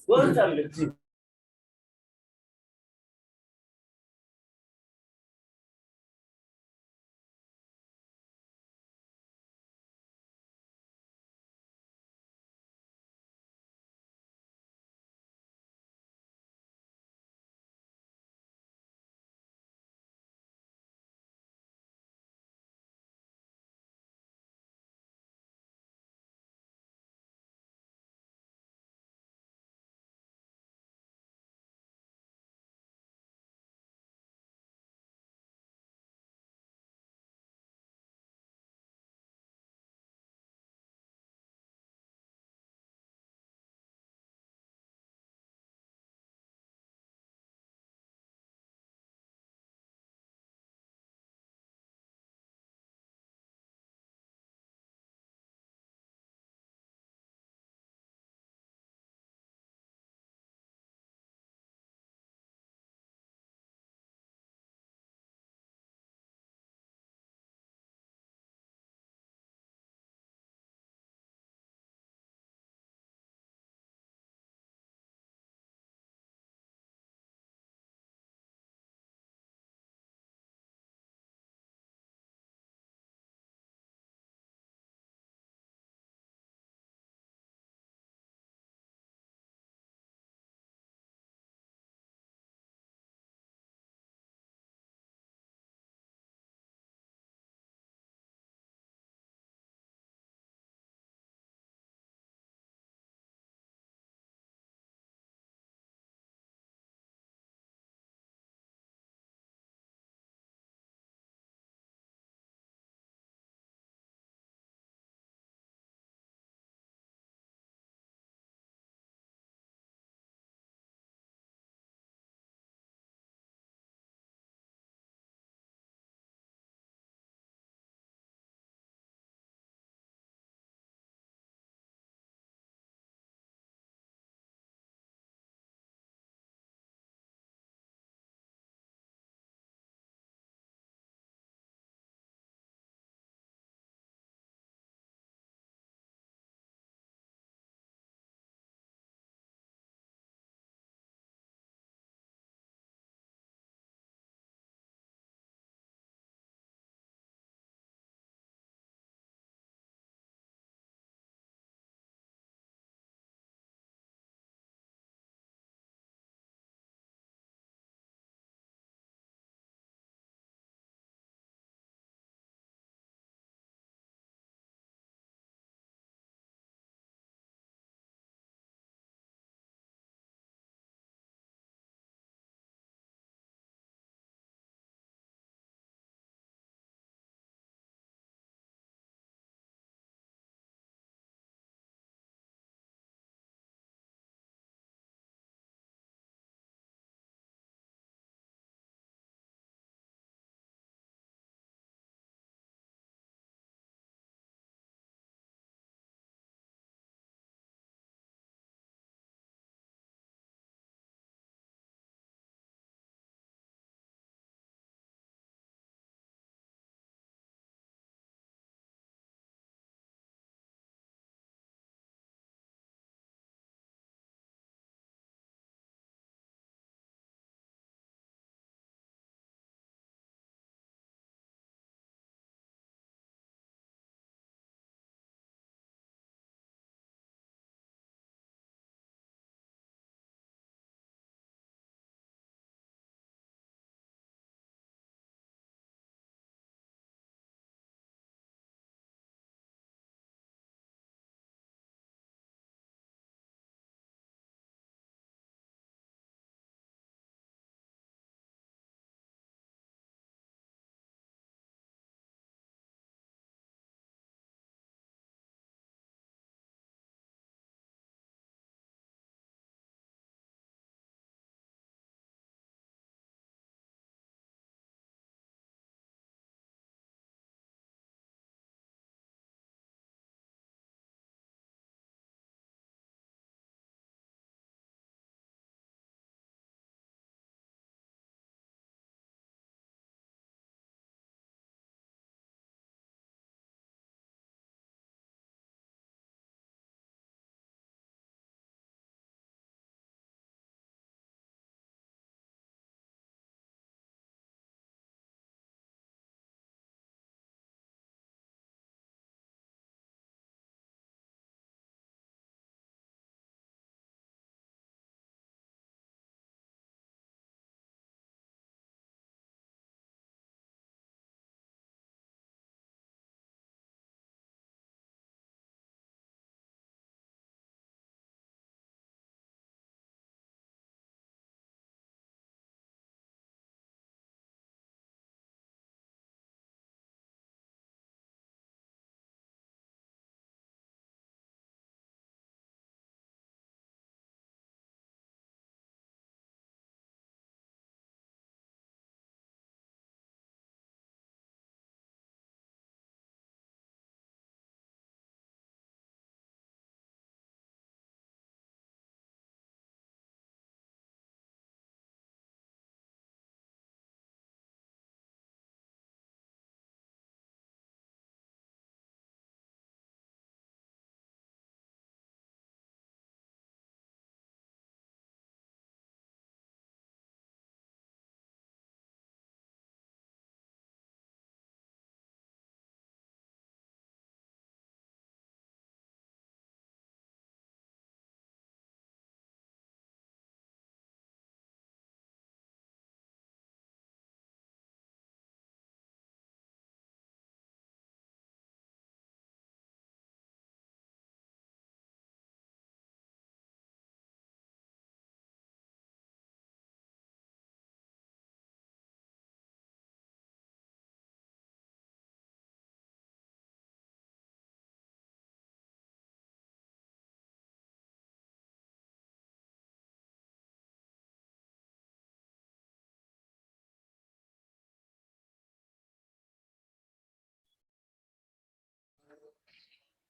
बोल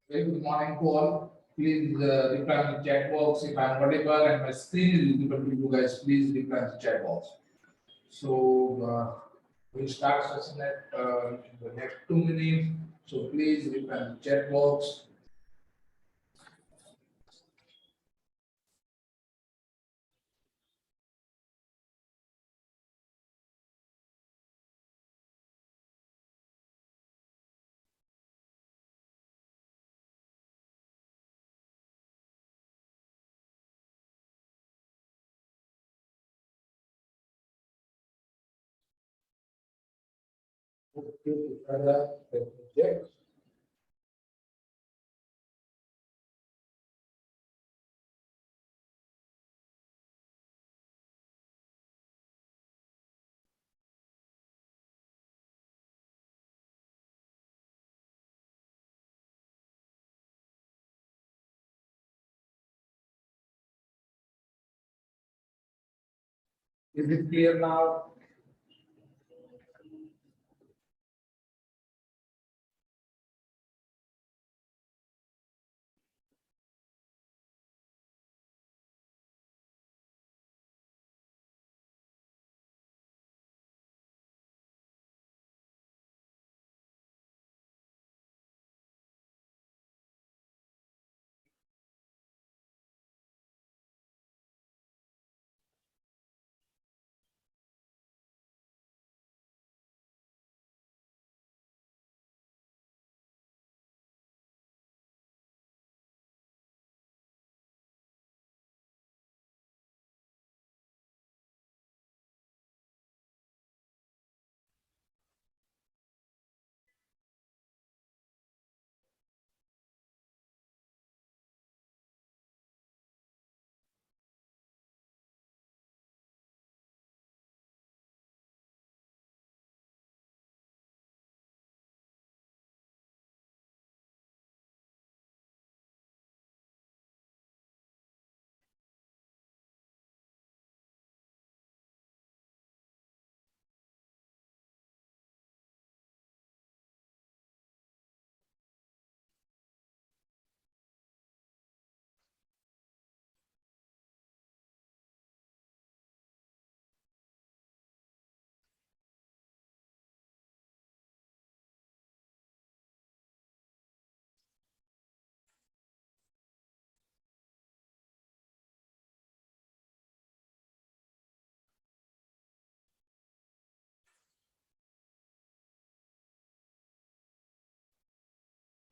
Very good morning to all. Please reply in the chat box if I'm audible and my screen is visible to you guys. Please reply in the chat box. We'll start session at the next 2 minutes. So please reply in the chat box. Okay, let me check. Is it clear now?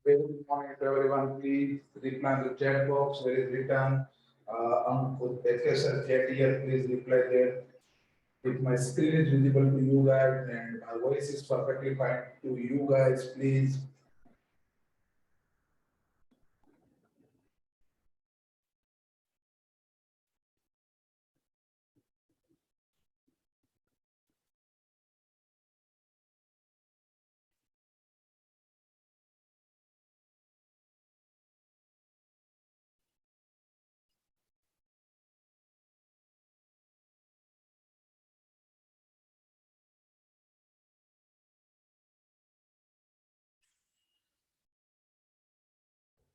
Very good morning to everyone. Please reply in the chat box where is written FSL chat here. Please reply there. If my screen is visible to you guys and my voice is perfectly fine to you guys, please.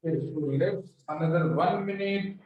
Okay, so let's another 1 minute.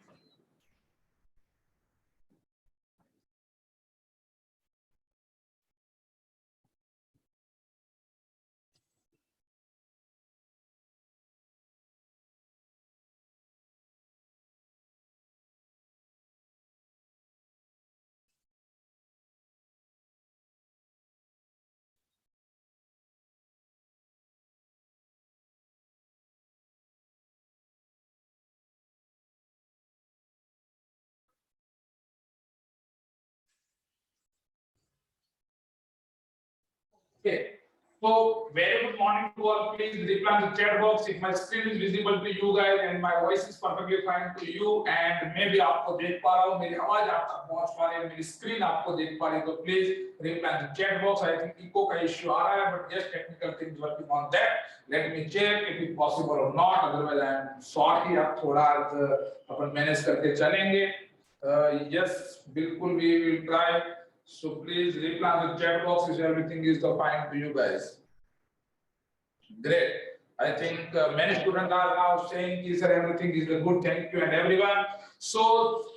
Okay. So very good morning to all. Please reply in the chat box if my screen is visible to you guys and my voice is perfectly fine to you and maybe आपको देख पा रहा हूँ मेरी आवाज आप तक पहुंच पा रही है मेरी स्क्रीन आपको देख पा रही है तो please reply in the chat box. I think echo का issue आ रहा है but yes technical things working on that. Let me check if it's possible or not. Otherwise I am sorry आप थोड़ा अपन मैनेज करके चलेंगे. Yes बिल्कुल we will try. So please reply in the chat box if everything is fine to you guys. Great. I think many students are now saying कि sir everything is good, thank you and everyone. So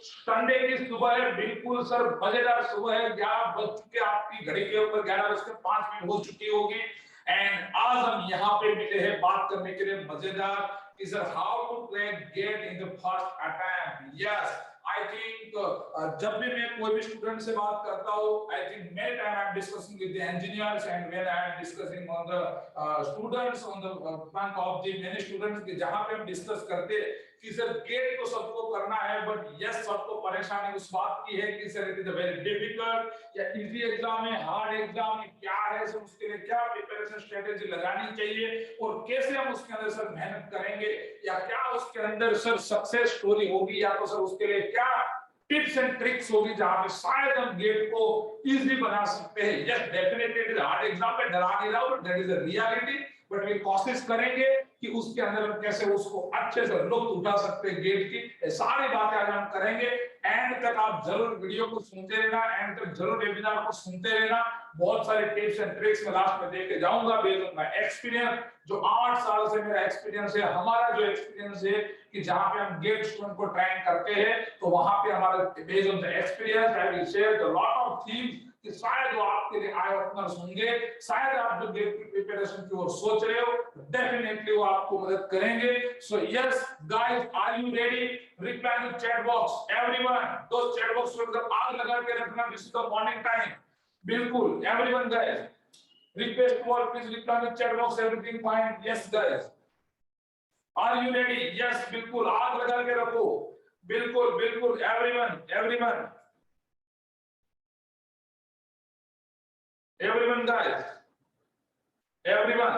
Sunday की सुबह है, बिल्कुल sir मजेदार सुबह है, 11 बज चुके, आपकी घड़ी के ऊपर 11:05 हो चुकी होगी। एंड आज हम यहाँ पे मिले हैं बात करने के लिए मजेदार कि sir how to crack GATE in the first attempt. Yes, I think जब भी मैं कोई भी स्टूडेंट से बात करता हूँ, I think many time I am discussing with the engineers and when I am discussing on the students on the front of the many students के जहाँ पे हम डिस्कस करते हैं कि सर गेट तो सबको करना है, बट यस सबको परेशानी उस बात की है कि sir it is a very difficult या इजी एग्जाम है, हार्ड एग्जाम है, क्या है सर, उसके लिए क्या प्रिपरेशन स्ट्रेटेजी लगानी चाहिए और कैसे हम उसके अंदर सर मेहनत करेंगे, या क्या उसके अंदर सर सक्सेस स्टोरी होगी, या तो सर उसके लिए क्या टिप्स एंड ट्रिक्स होगी जहां पे शायद हम गेट को इजी बना सकते हैं। Yes definitely it is hard exam, पे डरा नहीं रहा हूं, but that is a reality. But we कोशिश करेंगे कि उसके अंदर हम कैसे उसको अच्छे से लुत्फ उठा सकते हैं गेट की, ये सारी बातें आज हम करेंगे। एंड तक आप जरूर वीडियो को सुनते रहना, एंड तक जरूर वेबिनार को सुनते रहना। बहुत सारे टिप्स एंड ट्रिक्स मैं लास्ट में देके जाऊंगा बेस्ड ऑन माय एक्सपीरियंस, जो 8 साल से मेरा एक्सपीरियंस है, हमारा जो एक्सपीरियंस है कि जहां पे हम गेट स्टूडेंट को ट्रेन करते हैं, तो वहां पे हमारा based on the experience I will share the lot of things कि शायद वो आपके लिए आई ओपनर्स होंगे, शायद आप जो गेट की प्रिपरेशन की ओर सोच रहे हो डेफिनेटली वो आपको मदद करेंगे। So yes guys, are you ready? Reply to chat box everyone, दो चैट बॉक्स को एकदम आग लगा के रखना, this is the morning time. बिल्कुल everyone guys, request for please reply to chat box, everything fine? Yes guys, are you ready? Yes बिल्कुल आग लगा के रखो, बिल्कुल बिल्कुल everyone everyone everyone guys, everyone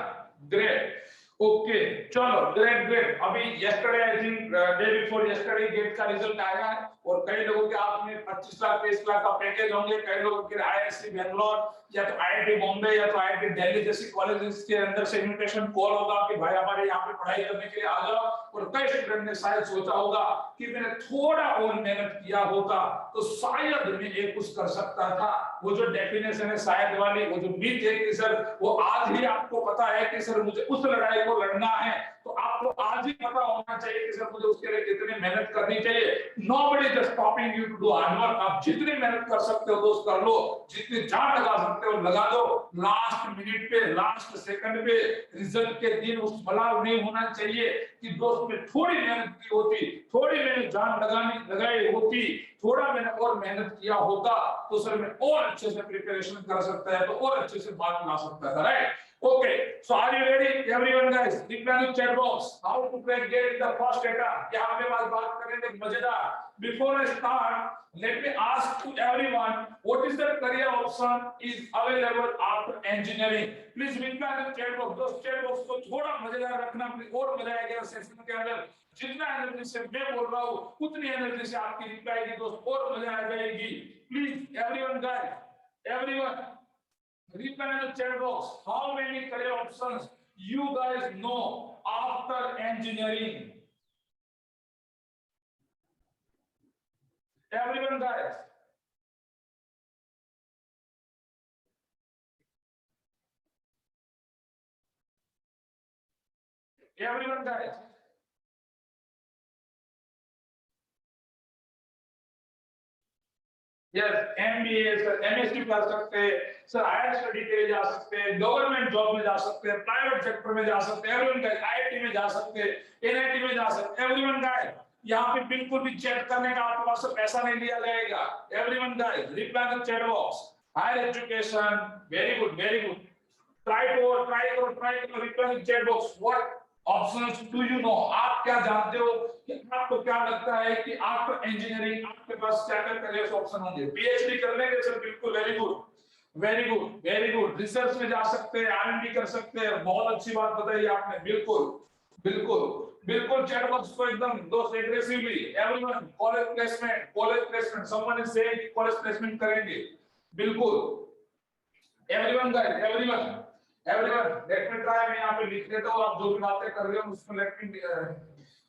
great, okay चलो great। अभी yesterday I think day before yesterday GATE का रिजल्ट आया है और कई लोगों के आपने 25 लाख 23 लाख का पैकेज होंगे, कई लोगों के आईआईएससी बेंगलोर या तो आईआईटी बॉम्बे या तो आईआईटी दिल्ली जैसी कॉलेजेस के अंदर से इनविटेशन कॉल होगा कि भाई हमारे यहाँ पे पढ़ाई करने के लिए आ जाओ। और कई स्टूडेंट ने शायद सोचा होगा कि मैंने थोड़ा और मेहनत किया होता तो शायद मैं ये कुछ कर सकता था। वो जो डेफिनेशन है शायद वाली, वो जो मिथ है कि सर वो आज ही आपको पता है कि सर मुझे उस लड़ाई को लड़ना है, तो आपको आज ही पता होना चाहिए कि सर मुझे उसके लिए कितनी मेहनत करनी चाहिए। Nobody is stopping you to do hard work. आप जितनी मेहनत कर सकते हो दोस्त कर लो, जितनी जान लगा सकते हो लगा दो। लास्ट मिनट पे, लास्ट सेकंड पे, रिजल्ट के दिन उस बलाव नहीं होना चाहिए कि दोस्त में थोड़ी मेहनत की होती, थोड़ी मैंने जान लगाई होती, थोड़ा मैंने और मेहनत किया होता तो सर मैं और अच्छे से प्रिपरेशन कर सकता है, तो और अच्छे से बात बना सकता था, right? Okay, so are you ready, everyone guys? Reply to chat box. How to crack gate in the first attempt? यहाँ पे बात करेंगे मजेदार। Before I start, let me ask to everyone, what is the career option is available after engineering? Please reply to chat box. दोस्त chat box को थोड़ा मजेदार रखना, और मजा आएगा सेशन के अंदर। जितना एनर्जी से मैं बोल रहा हूँ उतनी एनर्जी से आपकी रिप्लाई की दोस्त और मजा आ जाएगी। Please everyone guys, everyone. Reply in the chat box. How many career options you guys know after engineering? Everyone guys. Everyone guys. Yes, MBA sir, MSc कर सकते हैं सर, हायर स्टडी के लिए जा सकते हैं, गवर्नमेंट जॉब में जा सकते हैं, प्राइवेट सेक्टर में जा सकते हैं, एवरीवन गाइस, आईआईटी में जा सकते हैं, एनआईटी में जा सकते हैं, एवरीवन गाइस। यहाँ पे बिल्कुल भी चैट करने का आपके पास से पैसा नहीं लिया जाएगा। Everyone guys, reply the chat box. Higher education, very good very good. Try करो reply the chat box. What options do you know? आप क्या जानते हो कि आपको क्या लगता है कि आफ्टर इंजीनियरिंग आपके पास क्या क्या करियर ऑप्शन होंगे? पीएचडी कर लेंगे सर, बिल्कुल very good very good very good. Research में जा सकते हैं, आरएंडी कर सकते हैं, बहुत अच्छी बात बताई आपने, बिल्कुल बिल्कुल बिल्कुल। चैट बॉक्स को एकदम दोस्त aggressively everyone. College placement someone is saying college placement करेंगे, बिल्कुल everyone guys, everyone let me try. मैं यहाँ पे लिख देता हूँ, आप जो भी बातें कर रहे हो उसको लेट मी।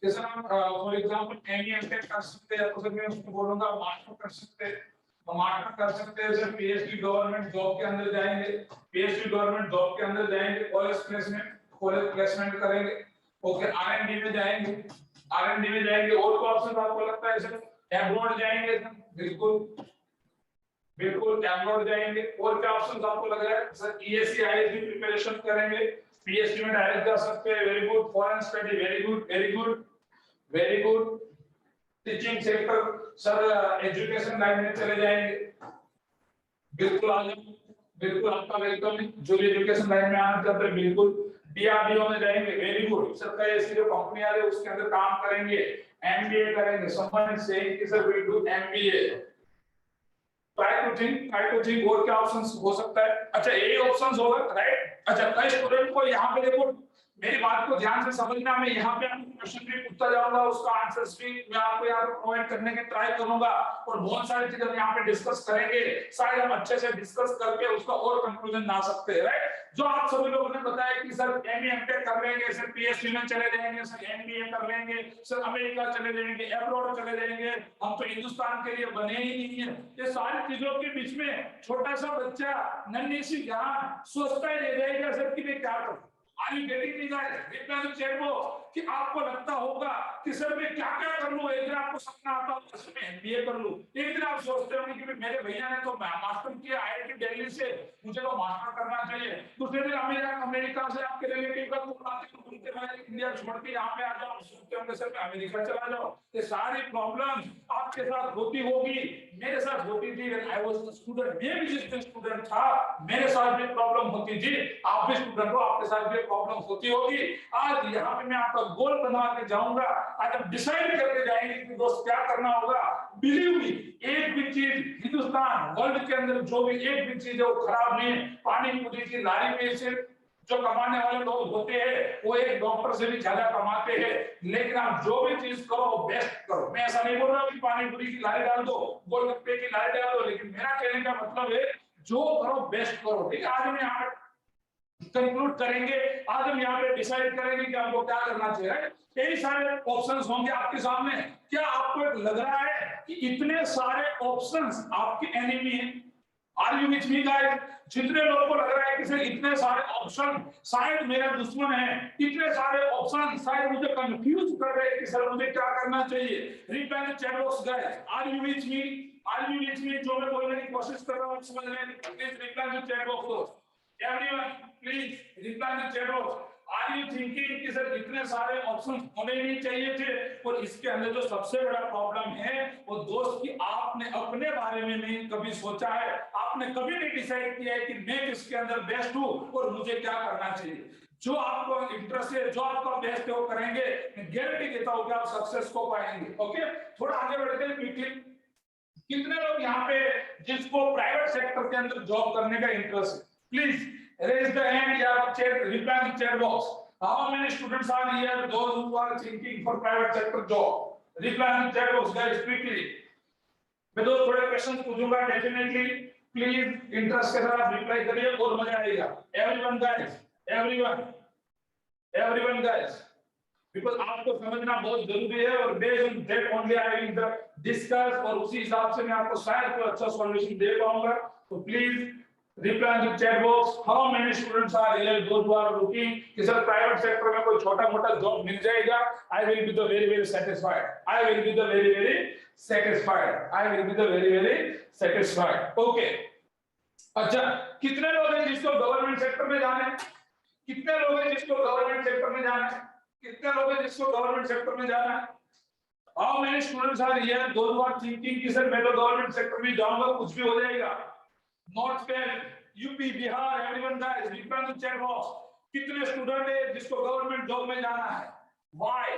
जैसे हम फॉर एग्जांपल एमए कर सकते हैं, तो सर मैं उसको बोलूंगा मास्टर कर सकते हैं, मास्टर कर सकते हैं सर। पीएचडी गवर्नमेंट जॉब के अंदर जाएंगे, पीएचडी गवर्नमेंट जॉब के अंदर जाएंगे, कॉलेज प्लेसमेंट कॉलेज प्लेसमेंट करेंगे। ओके, आरएनडी में जाएंगे, आरएनडी में जाएंगे। और कोई ऑप्शन आपको लगता है सर? एब्रॉड जाएंगे सर, बिल्कुल बिल्कुल एब्रॉड जाएंगे। और क्या ऑप्शन आपको लग रहा है सर? ईएससी आईएसबी प्रिपरेशन करेंगे, पीएचडी में डायरेक्ट जा सकते हैं। Very good. Foreign study, very good very good very good. Teaching sector sir, education line में चले जाएंगे, बिल्कुल आ जाओ, बिल्कुल आपका वेलकम है। जो भी एजुकेशन लाइन में आना चाहते हैं बिल्कुल। डीआरडीओ में जाएंगे, वेरी गुड सर। कई ऐसी जो कंपनियां है उसके अंदर काम करेंगे, एमबीए करेंगे। समवन इज सेइंग कि sir we do MBA. Try to think और क्या ऑप्शंस हो सकता है? अच्छा, यही ऑप्शंस होगा, राइट? अच्छा, कई स्टूडेंट को यहाँ पे देखो, मेरी बात को ध्यान से समझना। मैं यहाँ पे आपको क्वेश्चन भी पूछता जाऊंगा, उसका आंसर्स भी मैं आपको यहाँ पे प्रोवाइड करने की ट्राई करूंगा, और बहुत सारी चीजें हम यहाँ पे डिस्कस करेंगे। शायद हम अच्छे से डिस्कस करके उसका और कंक्लूजन ला सकते हैं, राइट? जो आप सभी लोगों ने बताया कि सर एमए एमटेक कर लेंगे, सर पीएचडी में चले जाएंगे, सर एमबीए कर लेंगे, सर अमेरिका चले जाएंगे, एब्रॉड चले जाएंगे, हम तो हिंदुस्तान के लिए बने ही नहीं है। ये सारी चीजों के बीच में छोटा सा बच्चा नन्ही सी जान सोचता ही रह जाएगा सर कि मैं क्या करूं। Are you getting me guys? Reply to chat box कि आपको लगता होगा कि सर मैं क्या-क्या कर लूं। एक दिन आपको सपना आता होगा सर मैं एमबीए कर लूं। एक दिन आप सोचते होंगे कि मेरे भैया ने तो मास्टर किया आईआईटी दिल्ली से, मुझे तो मास्टर करना चाहिए। दूसरे दिन अमेरिका से आपके रिलेटिव का फोन आते हैं, बोलते हैं इंडिया छोड़ के यहाँ पे आ जाओ। सोचते होंगे सर मैं अमेरिका चला जाओ। ये सारी प्रॉब्लम आपके साथ होती होगी, मेरे साथ होती थी। When I was a student, मैं भी जिस स्टूडेंट था मेरे साथ भी प्रॉब्लम होती थी। आप भी स्टूडेंट हो, आपके साथ भी प्रॉब्लम होती होगी। आज यहाँ पे मैं आपका गोल बनवा के जाऊंगा। आज हम डिसाइड करके जाएंगे कि दोस्त क्या करना होगा। बिलीव मी, एक भी चीज हिंदुस्तान वर्ल्ड के अंदर जो भी एक भी चीज है वो खराब नहीं है। पानी पूरी की लारी में से जो कमाने वाले लोग होते हैं वो एक डॉक्टर से भी ज्यादा कमाते हैं, लेकिन आप जो भी चीज करो बेस्ट करो। मैं ऐसा नहीं बोल रहा कि पानी पूरी की लारी डाल दो, गोलगप्पे की लारी डाल दो, लेकिन मेरा कहने का मतलब है जो करो बेस्ट करो। ठीक है, आज हम यहाँ पे कंक्लूड करेंगे, आज हम यहाँ पे डिसाइड करेंगे कि हमको क्या करना चाहिए। कई सारे ऑप्शंस होंगे आपके सामने। क्या आपको एक लग रहा है कि इतने सारे ऑप्शंस आपके एनिमी हैं? Are you with me guys? जितने लोगों को लग रहा है कि सर इतने सारे ऑप्शन शायद मेरा दुश्मन है, इतने सारे ऑप्शन शायद मुझे कंफ्यूज कर रहे हैं कि सर मुझे क्या करना चाहिए, reply in chat box guys. Are you with me? Are you with me? जो मैं बोलने की कोशिश कर रहा हूं समझ रहे हैं? Please reply in chat box. Everyone please reply in chat box. Are you thinking कि सर इतने सारे ऑप्शन होने नहीं चाहिए थे? और इसके अंदर जो सबसे बड़ा प्रॉब्लम है वो दोस्त कि आपने अपने बारे में नहीं कभी सोचा है, आपने कभी नहीं डिसाइड किया है कि मैं किसके अंदर बेस्ट हूं और मुझे क्या करना चाहिए। जो आपको इंटरेस्ट है, जो आपका बेस्ट है वो करेंगे, मैं गारंटी देता हूं कि आप सक्सेस को पाएंगे। ओके, थोड़ा आगे बढ़ते हैं क्विकली। कितने लोग यहाँ पे जिसको प्राइवेट सेक्टर के अंदर जॉब करने का इंटरेस्ट है? प्लीज raise the hand या chat reply in chat box. How many students are here? Those who are thinking for private sector job. Reply in chat box guys quickly. मैं दो थोड़े questions पूछूंगा, definitely please interest के साथ reply करिए और मजा आएगा। Everyone guys, everyone guys, because आपको समझना बहुत जरूरी है और based on that only I will discuss, और उसी हिसाब से मैं आपको शायद कोई अच्छा सॉल्यूशन दे पाऊंगा। तो please reply in the chat box. How many students are here? Those who are looking कि सर प्राइवेट सेक्टर में कोई छोटा मोटा जॉब मिल जाएगा, I will be the very satisfied. I will be the very satisfied. I will be the very satisfied. Okay. अच्छा, कितने लोग हैं जिसको गवर्नमेंट सेक्टर में जाना है? कितने लोग हैं जिसको गवर्नमेंट सेक्टर में जाना है? कितने लोग हैं जिसको गवर्नमेंट सेक्टर में जाना है? How many students are here? Those who are thinking कि सर मैं तो गवर्नमेंट सेक्टर में जाऊंगा, कुछ भी हो जाएगा। North west, UP, Bihar, everyone guys reply in chat box. कितने स्टूडेंट है जिसको गवर्नमेंट जॉब में जाना है? व्हाई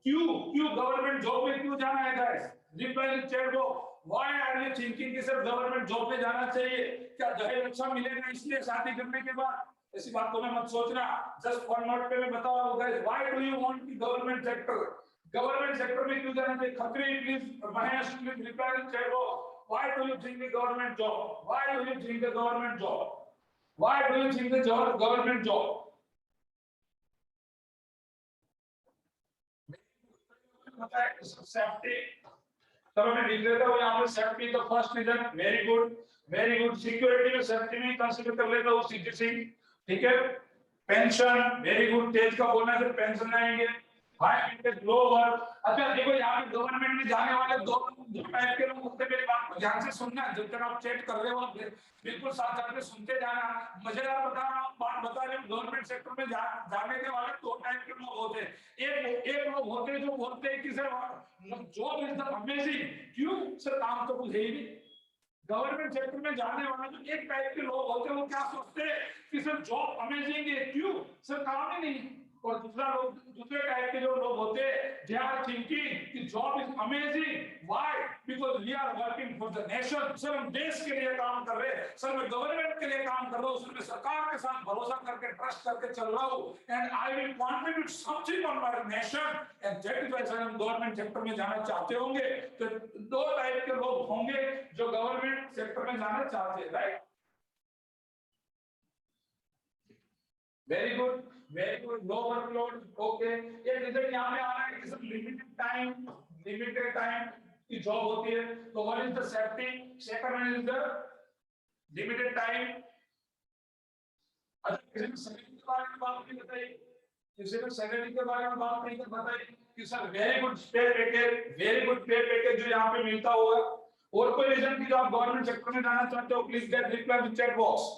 क्यों गवर्नमेंट जॉब में क्यों जाना है guys? Reply in chat box. Why are you thinking कि सर गवर्नमेंट जॉब में जाना चाहिए? क्या दहेज अच्छा मिलेगा इसलिए शादी करने के बाद? ऐसी बातों में मत सोचना। जस्ट वन नोट पे मैं बता रहा हूं guys, why do you want की गवर्नमेंट सेक्टर? गवर्नमेंट सेक्टर में क्यों जाना चाहिए? Khatri please, Mahesh please reply in chat box. Why do you think the government job? Why do you think the government job? Why do you think the government job? Safety. चलो मैं लिख लेता हूँ यहाँ पे safety the first reason. Very good. Security में safety में consider कर लेता हूँ सीधी सी, ठीक है? पेंशन, वेरी गुड, तेज का बोलना है पेंशन आएंगे। ग्लोबल। अच्छा देखो यहाँ पे गवर्नमेंट में जाने वाले दो टाइप के लोग होते हैं, मेरी बात को ध्यान से सुनना, जब तक आप चेक कर रहे हो बिल्कुल साथ साथ में सुनते जाना। मजेदार बता रहा हूँ, बात बता रहे हूँ, गवर्नमेंट सेक्टर में जाने के वाले दो टाइप के लोग होते हैं। एक लोग होते हैं जो बोलते हैं कि sir job is the amazing, क्यों सर काम तो कुछ है ही नहीं। गवर्नमेंट सेक्टर में जाने वाले जो एक टाइप के लोग होते हैं वो क्या सोचते हैं कि सर जॉब अमेजिंग है, क्यों सर काम ही नहीं। और दूसरे टाइप के जो लोग होते हैं दे आर थिंकिंग कि job is amazing, why because we are working for the nation. Sir हम देश के लिए काम कर रहे हैं, सर मैं गवर्नमेंट के लिए काम कर रहा हूँ, सर मैं सरकार के साथ भरोसा करके ट्रस्ट करके चल रहा हूँ, and I will contribute something on my nation, and that is why sir हम गवर्नमेंट सेक्टर में जाना चाहते होंगे। तो दो टाइप के लोग होंगे जो गवर्नमेंट सेक्टर में जाना चाहते हैं, right. Very good, very good, low workload, okay. ये रिजल्ट यहाँ पे आ रहा है कि सब लिमिटेड टाइम की जॉब होती है। तो what is the safety, second one is the limited time. अच्छा किसी ने सैलरी के बारे में बात नहीं बताई, किसी ने सैलरी के बारे में बात नहीं बताई कि सर वेरी गुड पे पैकेज, वेरी गुड पे पैकेज जो यहाँ पे मिलता होगा। और कोई रीजन की जो आप गवर्नमेंट सेक्टर में जाना चाहते हो, please get reply in chat box.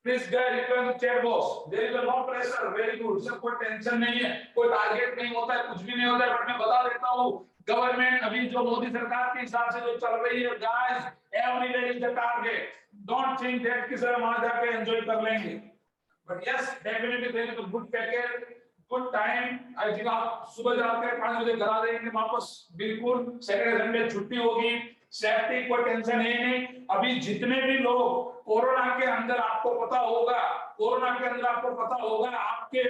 Please guys, reply to chat box. There is a no pressure. Very good. सब कोई टेंशन नहीं है, कोई टारगेट नहीं होता है, कुछ भी नहीं होता है। बट मैं बता देता हूँ, गवर्नमेंट अभी जो मोदी सरकार के हिसाब से जो चल रही है, guys, every day is the target. Don't think that कि सर हम वहाँ जाके एंजॉय कर लेंगे। But yes, definitely there is a good package, good time. I think आप सुबह जाकर 5 बजे घर आ जाएंगे वापस, बिल्कुल सैटरडे संडे छुट्टी होगी, सेफ्टी कोई टेंशन है नहीं। अभी जितने भी लोग कोरोना के अंदर, आपको पता होगा, कोरोना के अंदर आपको पता होगा, आपके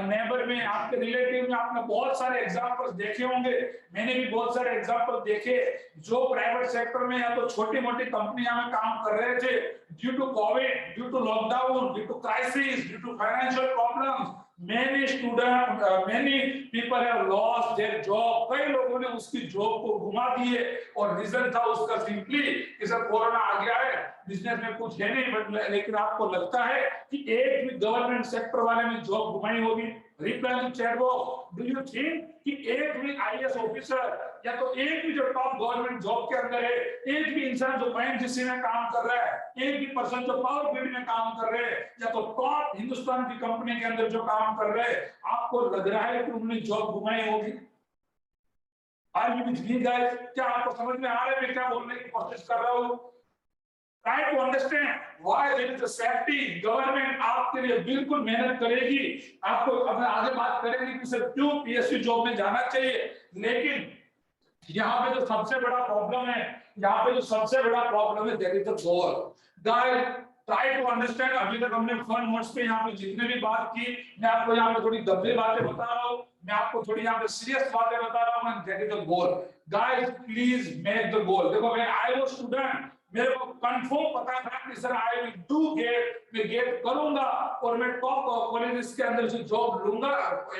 नेबर में, आपके रिलेटिव में आपने बहुत सारे एग्जांपल्स देखे होंगे, मैंने भी बहुत सारे एग्जांपल देखे, जो प्राइवेट सेक्टर में या तो छोटी मोटी कंपनियां में काम कर रहे थे, due to Covid, due to lockdown, due to crisis, due to financial problems, many students, many people have lost their job। कई लोगों ने उसकी जॉब को गुमा दी है, और रीजन था उसका सिंपली कि सर कोरोना आ गया है, बिजनेस में कुछ है नहीं। बट लेकिन आपको लगता है कि एक भी गवर्नमेंट सेक्टर वाले ने जॉब गुमाई होगी? Reply to chat box. Do you think कि एक भी आईएएस ऑफिसर या तो एक भी जो टॉप गवर्नमेंट जॉब के अंदर है, एक भी इंसान जो ओएनजीसी में काम कर रहा है, एक भी पर्सन जो पावर ग्रिड में काम कर रहे हैं, या तो टॉप हिंदुस्तान की कंपनी के अंदर जो काम कर रहे हैं, आपको लग रहा है कि उन्होंने जॉब गुमाई होगी? Are you with me guys? क्या आपको समझ में आ रहा है मैं क्या बोलने की कोशिश कर रहा हूँ? Try to understand why there is a safety। Government आपके लिए बिल्कुल मेहनत करेगी, आपको अपने आगे बात करेंगे कि सर क्यों पीएसयू जॉब में जाना चाहिए। लेकिन यहाँ पे जो सबसे बड़ा प्रॉब्लम है, यहाँ पे जो सबसे बड़ा प्रॉब्लम है, that is the goal. Guys try to understand. अभी तक हमने फन मोड्स पे यहाँ पे जितने भी बात की, मैं आपको यहाँ पे थोड़ी गंभीर बातें बता रहा हूँ, मैं आपको थोड़ी यहाँ पे सीरियस बातें बता रहा हूँ, and that is the goal. Guys please make the goal. देखो मैं आई वाज स्टूडेंट, मेरे को कंफर्म पता था कि sir I will do get, मैं गेट करूंगा और मैं टॉप कॉलेजेस के अंदर से जॉब लूंगा,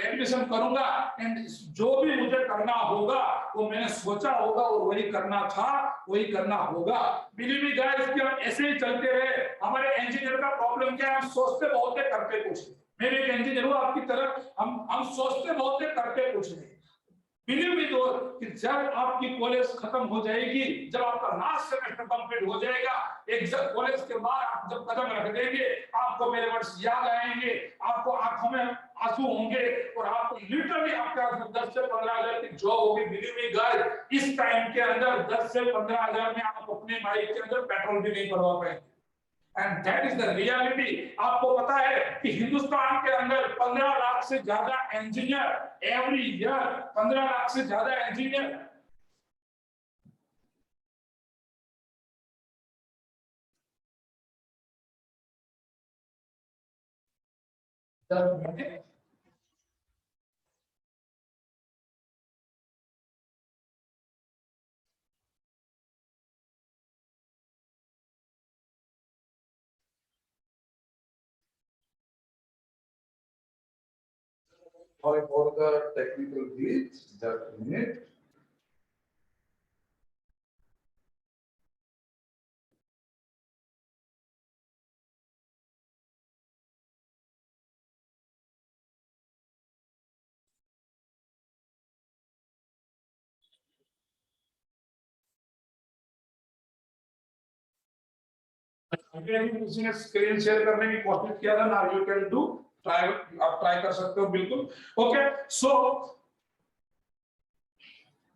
एडमिशन करूंगा, एंड जो भी मुझे करना होगा वो मैंने सोचा होगा और वही करना था, वही करना होगा। बिलीव मी गाइस कि हम ऐसे ही चलते रहे। हमारे इंजीनियर का प्रॉब्लम क्या है, हम सोचते बहुत है करते कुछ नहीं। मैं भी एक इंजीनियर हूं आपकी तरह, हम सोचते बहुत है करते कुछ नहीं। बिलीव मी दो कि जब आपकी कॉलेज खत्म हो जाएगी, जब आपका लास्ट सेमेस्टर कंप्लीट हो जाएगा, एग्जाम कॉलेज के बाद आप जब कदम रख देंगे, आपको मेरे वर्ड्स याद आएंगे, आपको आंखों में आंसू होंगे, और आपको लिटरली आपके हाथ 10 से 15 हजार की जॉब होगी। बिलीव मी गाइस इस टाइम के अंदर 10 से 15 हजार में आप अपने बाइक के अंदर पेट्रोल भी नहीं भरवा पाएंगे। And that is the reality. आपको पता है कि हिंदुस्तान के अंदर 15 लाख से ज्यादा इंजीनियर एवरी ईयर, 15 लाख से ज्यादा engineer Sorry for the technical glitch, just a minute. अगर किसी ने स्क्रीन शेयर करने की कोशिश किया था ना, यू कैन डू ट्राई, आप ट्राई कर सकते हो बिल्कुल। ओके सो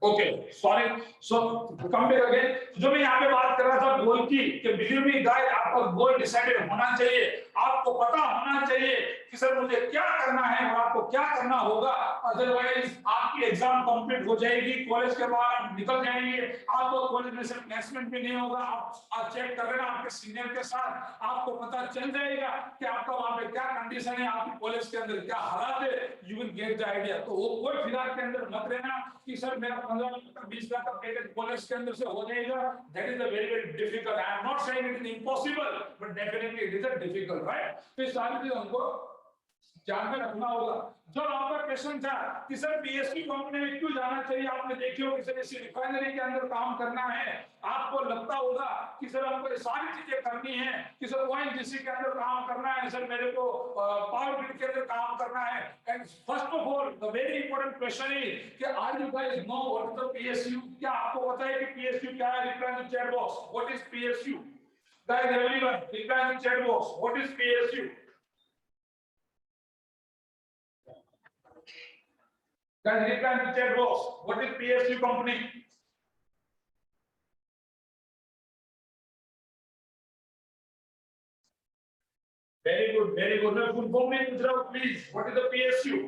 ओके सॉरी, सो कम बैक अगेन। जो मैं यहाँ पे बात कर रहा था गोल की, कि बिलीव मी गाइस, आपका गोल डिसाइडेड होना चाहिए, आपको पता होना चाहिए कि सर मुझे क्या करना है और आपको क्या करना होगा, अदरवाइज आपकी एग्जाम कंप्लीट हो जाएगी, कॉलेज के बाद आप निकल जाएंगे, आपको कॉलेज में से प्लेसमेंट भी नहीं होगा। आप चेक कर लेना आपके सीनियर के साथ, आपको पता चल जाएगा कि आपका वहां पे क्या कंडीशन है, आपकी कॉलेज के अंदर क्या हालात है, you will get the idea. तो वो कोई फिलहाल के अंदर मत रहना कि सर मेरा 15 लाख का 20 लाख का पैकेज कॉलेज के अंदर से हो जाएगा। That is a very very difficult, I am not saying it is impossible, but definitely it is a difficult, right. तो इस सारी चीज हमको ध्यान में रखना होगा। जो आपका क्वेश्चन था कि सर पीएसयू कंपनी में क्यों जाना चाहिए, आपने देखिए कि सर इसी रिफाइनरी के अंदर काम करना है, आपको लगता होगा कि सर हमको ये सारी चीजें करनी है, कि सर ओएनजीसी के अंदर काम करना है, सर मेरे को पावर ग्रिड के अंदर काम करना है। And first of all the very important question is कि are you guys know what is the PSU? क्या आपको पता है कि पीएसयू क्या है? Reply in the chat box, what is PSU? Guys everyone reply in the chat box, what is PSU? Guys, reply in the chat box. What is PSU company? Very good, very good. Now, full form में पूछ रहा हूँ, please. What is the PSU?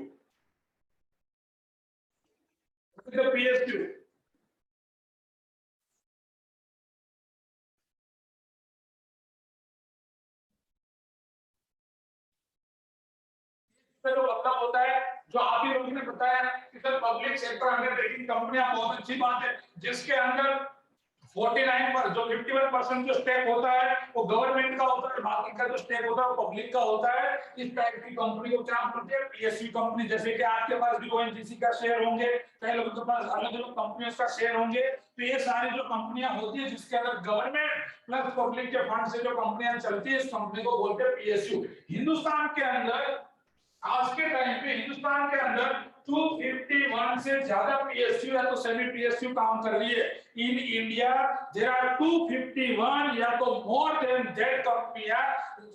What is the PSU? तो मतलब होता है जो आप ही लोगों ने बताया कि सर पब्लिक सेक्टर अंडरटेकिंग कंपनियां बहुत अच्छी बात है, जिसके अंदर 49 पर जो 51% जो स्टेक होता है वो गवर्नमेंट का होता है, बाकी का जो स्टेक होता है वो पब्लिक का होता है। इस टाइप की कंपनी को क्या बोलते हैं? PSU company. जैसे कि आपके पास भी ओएनजीसी का शेयर होंगे, कई लोगों के पास अलग अलग कंपनियों का शेयर होंगे, तो ये सारी जो कंपनियां होती है जिसके अंदर गवर्नमेंट प्लस पब्लिक के फंड से जो कंपनियां चलती है, इस कंपनी को बोलते हैं पीएसयू। हिंदुस्तान के अंदर आज के टाइम पे हिंदुस्तान के अंदर 251 से ज्यादा पीएसयू या तो सेमी पीएसयू काम कर रही है। इन इंडिया देयर आर 251 या तो मोर देन दैट कंपनियां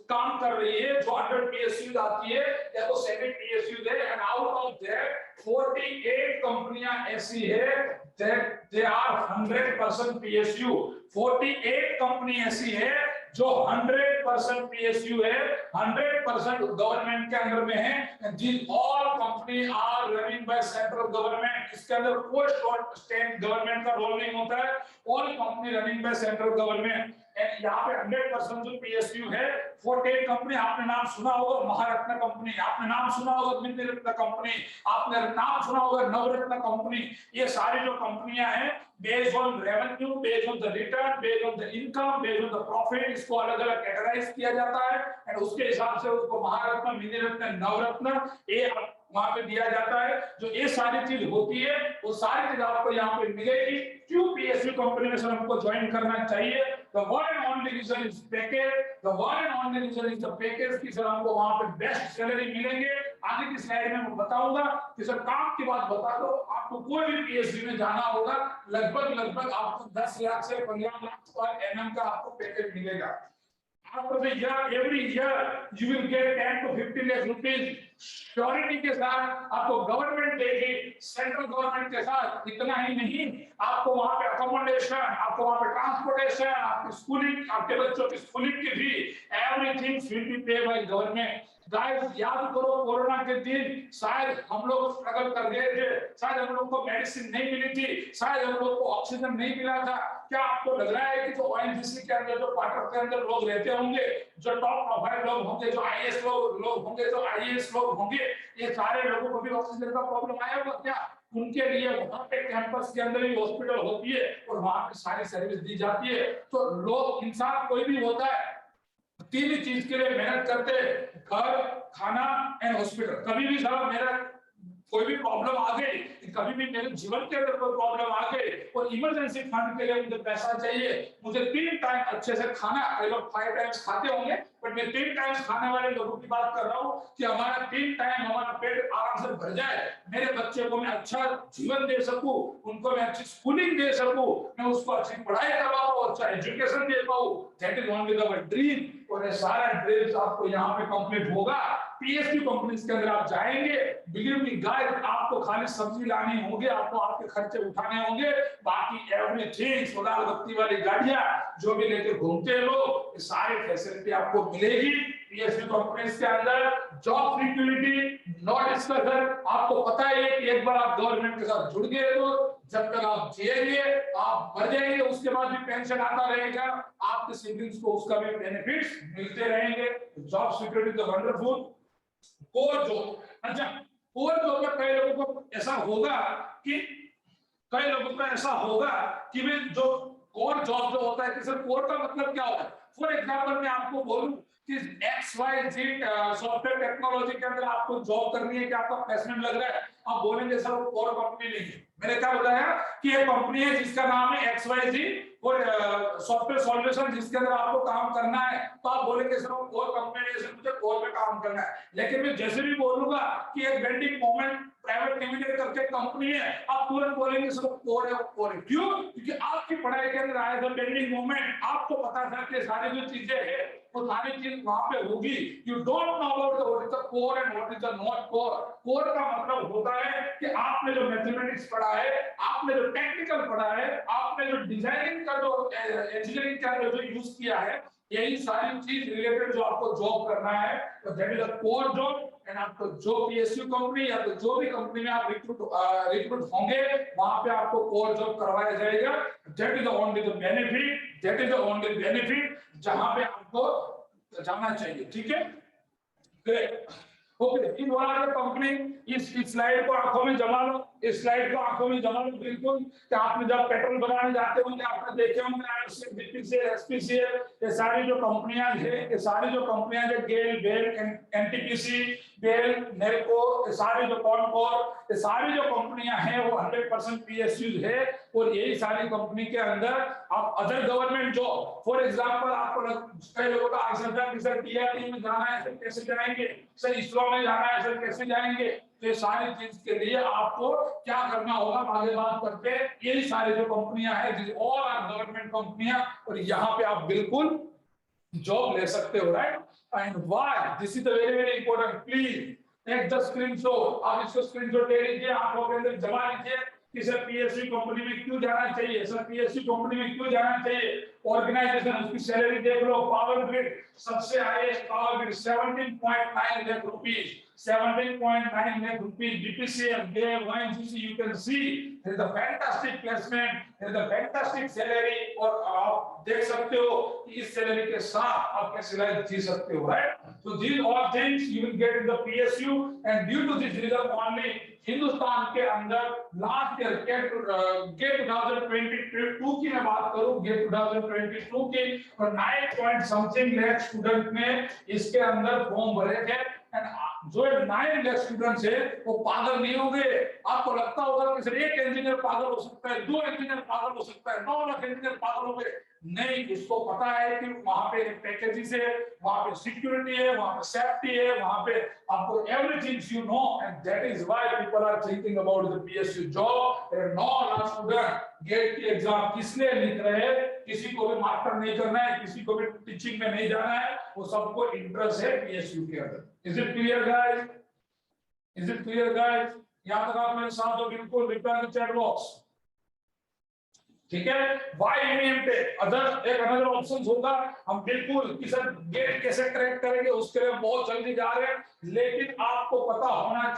काम कर रही है जो अंडर पीएसयू आती है या तो सेमी पीएसयू है। एंड आउट ऑफ दैट 48 कंपनियां ऐसी है that they are 100% PSU. 48 company ऐसी है जो 100% पीएसयू है, 100% गवर्नमेंट के अंडर में है। This all company are running by central government. इसके अंदर कोई स्टेट गवर्नमेंट का रोल नहीं होता है, all company running by central government. And यहाँ पे 100% जो पीएसयू है, 48 कंपनी, आपने नाम सुना होगा महारत्न कंपनी, आपने नाम सुना होगा मित्ररत्न कंपनी, आपने नाम सुना होगा नवरत्न कंपनी। ये सारी जो कंपनियां हैं based on revenue, based on the return, based on the income, based on the profit, इसको अलग अलग कैटेगराइज किया जाता है एंड उसके हिसाब से उसको महारत्न, मित्ररत्न, नवरत्न ये वहां पे दिया जाता है। जो ये सारी चीज होती है वो सारी चीज आपको यहाँ पे मिलेगी। क्यों पीएसयू कंपनी में सर हमको ज्वाइन करना चाहिए? The one and only reason is package. The one and only reason is the package कि सर हमको वहां पे बेस्ट सैलरी मिलेंगे। आगे की स्लाइड में मैं बताऊंगा कि सर काम की बात बता दो, आपको कोई भी पीएसयू में जाना होगा लगभग आपको 10 लाख से 15 लाख पर एनएम का आपको पैकेज मिलेगा। After the year, every year you will get 10 to 15 lakh rupees surety के साथ आपको गवर्नमेंट देगी, सेंट्रल गवर्नमेंट के साथ। इतना ही नहीं, आपको वहां पे अकोमोडेशन, आपको वहां पे ट्रांसपोर्टेशन, आपकी स्कूलिंग, आपके बच्चों की स्कूलिंग की fee, everything will be paid by government. Guys याद करो कोरोना के दिन शायद हम लोग स्ट्रगल कर गए थे, शायद हम लोग को मेडिसिन नहीं मिली थी, शायद हम लोग को ऑक्सीजन नहीं मिला था। क्या आपको लग रहा है कि जो ओएनजीसी के अंदर, जो क्वार्टर के अंदर लोग रहते होंगे, जो टॉप प्रोफाइल लोग होंगे, जो आईएएस लोग होंगे, जो आईएएस लोग होंगे, ये सारे लोगों को भी ऑक्सीजन का प्रॉब्लम आया होगा क्या? उनके लिए वहां पे कैंपस के अंदर ही हॉस्पिटल होती है और वहां पे सारी सर्विस दी जाती है। तो लोग, इंसान कोई भी होता है, तीन ही चीज के लिए मेहनत करते हैं, घर, खाना एंड हॉस्पिटल। कभी भी साहब मेरा कोई भी प्रॉब्लम आ गई, कभी भी मेरे जीवन के अंदर कोई प्रॉब्लम आ गई और इमरजेंसी फंड के लिए मुझे पैसा चाहिए, मुझे 3 टाइम अच्छे से खाना, कई लोग 5 टाइम्स खाते होंगे, बट पर मैं 3 टाइम्स खाने वाले लोगों की बात कर रहा हूँ कि हमारा 3 टाइम हमारा पेट आराम से भर जाए, मेरे बच्चे को मैं अच्छा जीवन दे सकूं, उनको मैं अच्छी स्कूलिंग दे सकूं, मैं उसको अच्छी पढ़ाई करवाऊं, अच्छा एजुकेशन दे पाऊं, that is only the dream. और ये सारा ड्रीम्स आपको यहाँ पे कंप्लीट होगा। पीएसयू कंपनीज के अंदर आप जाएंगे, बिलीव मी गाइस, आपको खाली सब्जी लानी होगी, आपको आपके खर्चे उठाने होंगे, बाकी एवरीथिंग सोलर बत्ती वाली गाड़ियां जो भी लेके घूमते हैं लोग, ये सारी फैसिलिटी आपको मिलेगी पीएसयू कंपनीज के अंदर। जॉब सिक्योरिटी नॉट डिस्कशन, आपको पता है कि एक बार आप गवर्नमेंट के साथ जुड़ गए तो जब तक आप जिएंगे आप मर जाएंगे, उसके बाद भी पेंशन आता रहेगा, आपके सिबलिंग्स को उसका भी बेनिफिट्स मिलते रहेंगे। जॉब सिक्योरिटी तो वंडरफुल। कोर जॉब, अच्छा कोर जॉब में कई लोगों को ऐसा होगा कि वे जो कोर जॉब जो होता है कि सर कोर का मतलब क्या होता है। फॉर एग्जांपल मैं आपको बोलूं कि XYZ सॉफ्टवेयर टेक्नोलॉजी के अंदर आपको जॉब करनी है कि आपका प्लेसमेंट लग रहा है, आप बोलेंगे सर वो कोर कंपनी नहीं है। मैंने क्या बताया कि एक कंपनी है जिसका नाम है XYZ और सॉफ्टवेयर सॉल्यूशन जिसके अंदर आपको काम करना है, तो आप बोलेंगे सर वो कोर कंपनी है, जैसे मुझे कोर में काम करना है। लेकिन मैं जैसे भी बोलूंगा कि एक वेंडिंग मोमेंट प्राइवेट लिमिटेड करके कंपनी है, आप तुरंत बोलेंगे सर कोर है, कोर है। क्यों? क्योंकि आपकी पढ़ाई के अंदर आया था वेंडिंग मोमेंट, आपको पता था कि सारी जो चीजें है वो सारी चीज वहां पे होगी। You don't know about what is the core and what is the not core. Core का मतलब होता है कि आपने जो मैथमेटिक्स पढ़ा है, आपने जो टेक्निकल पढ़ा है, आपने जो डिजाइनिंग का जो इंजीनियरिंग का जो यूज किया है, यही सारी चीज रिलेटेड जो आपको जॉब करना है, तो that is the core job. And आपको जो पीएसयू कंपनी या तो जो भी कंपनी में आप रिक्रूट होंगे वहां पे आपको कोर जॉब करवाया जाएगा। That is the only the benefit जहां पे आपको जाना चाहिए। ठीक है, ग्रेट, ओके। इन वाला कंपनी इस स्लाइड को आंखों में जमा लो, इस स्लाइड को आंखों में जमा लो बिल्कुल कि आपने जब पेट्रोल बनाने जाते होंगे आपने देखे होंगे बीपीसीएल, एसपीसीएल, ये सारी जो कंपनियां हैं, ये सारी जो कंपनियां हैं, गेल, बेल, एनटीपीसी, बेल, नेल्को, ये सारी जो कॉनकोर, ये सारी जो कंपनियां हैं वो 100% पीएसयू है। और यही सारी कंपनी के अंदर आप other government job, for example आपको कई लोगों का आंसर था कि सर टीआरटी में जाना है, सर कैसे जाएंगे, सर इसरो में जाना है, सर कैसे जाएंगे। तो ये सारी चीज के लिए आपको क्या करना होगा, आगे बात करते हैं। यही सारी जो कंपनियां हैं, दिस ऑल आर गवर्नमेंट कंपनियां, और यहाँ पे आप बिल्कुल जॉब ले सकते हो, right. And why this is the very very important, please take the screenshot. आप इसको स्क्रीनशॉट ले लीजिए, आंखों के अंदर जमा लीजिए कि सर पीएसयू कंपनी में क्यों जाना चाहिए, सर पीएसयू कंपनी में क्यों जाना चाहिए। ऑर्गेनाइजेशन, उसकी सैलरी देख लो, पावर ग्रिड सबसे highest power grid 17.9 lakh rupees, 17.9 lakh rupees, BPCL, GAIL, ONGC, you can see there is a fantastic placement, there is a fantastic salary, और आप देख सकते हो कि इस सैलरी के साथ आप कैसे लाइफ जी सकते हो, right? So these all things you will get in the PSU, and due to this reason only Hindustan के अंदर लास्ट ईयर गेट 2022 की मैं बात करूं, गेट 2022 की, और 9 समथिंग लाख स्टूडेंट ने इसके अंदर फॉर्म भरे थे। जो 9 लाख स्टूडेंट्स है वो पागल नहीं होंगे। आपको लगता होगा कि सिर्फ एक इंजीनियर पागल हो सकता है, 2 इंजीनियर पागल हो सकता है, 9 लाख इंजीनियर पागल हो गए, नहीं। इसको पता है कि वहां पे पैकेजेस है, वहां पे सिक्योरिटी है, वहां पे सेफ्टी है, वहां पे आपको everything you know, and that is why people are thinking about the PSU job. 9 lakh student GATE की एग्जाम किसने लिख रहे हैं, किसी को भी मास्टर नहीं करना है, किसी को भी टीचिंग में नहीं जाना है, वो सबको इंटरेस्ट है पीएसयू के अंदर। Is it clear guys? Is it clear guys? यहां तक आप मेरे साथ हो बिल्कुल, रिप्लाई इन चैट बॉक्स, ठीक है। वाई एमईएम पे अदर एक अनदर ऑप्शन होगा, हम बिल्कुल कि सर गेट कैसे क्रैक करेंगे उसके लिए बहुत जल्दी जा रहे हैं, लेकिन आपको पता होना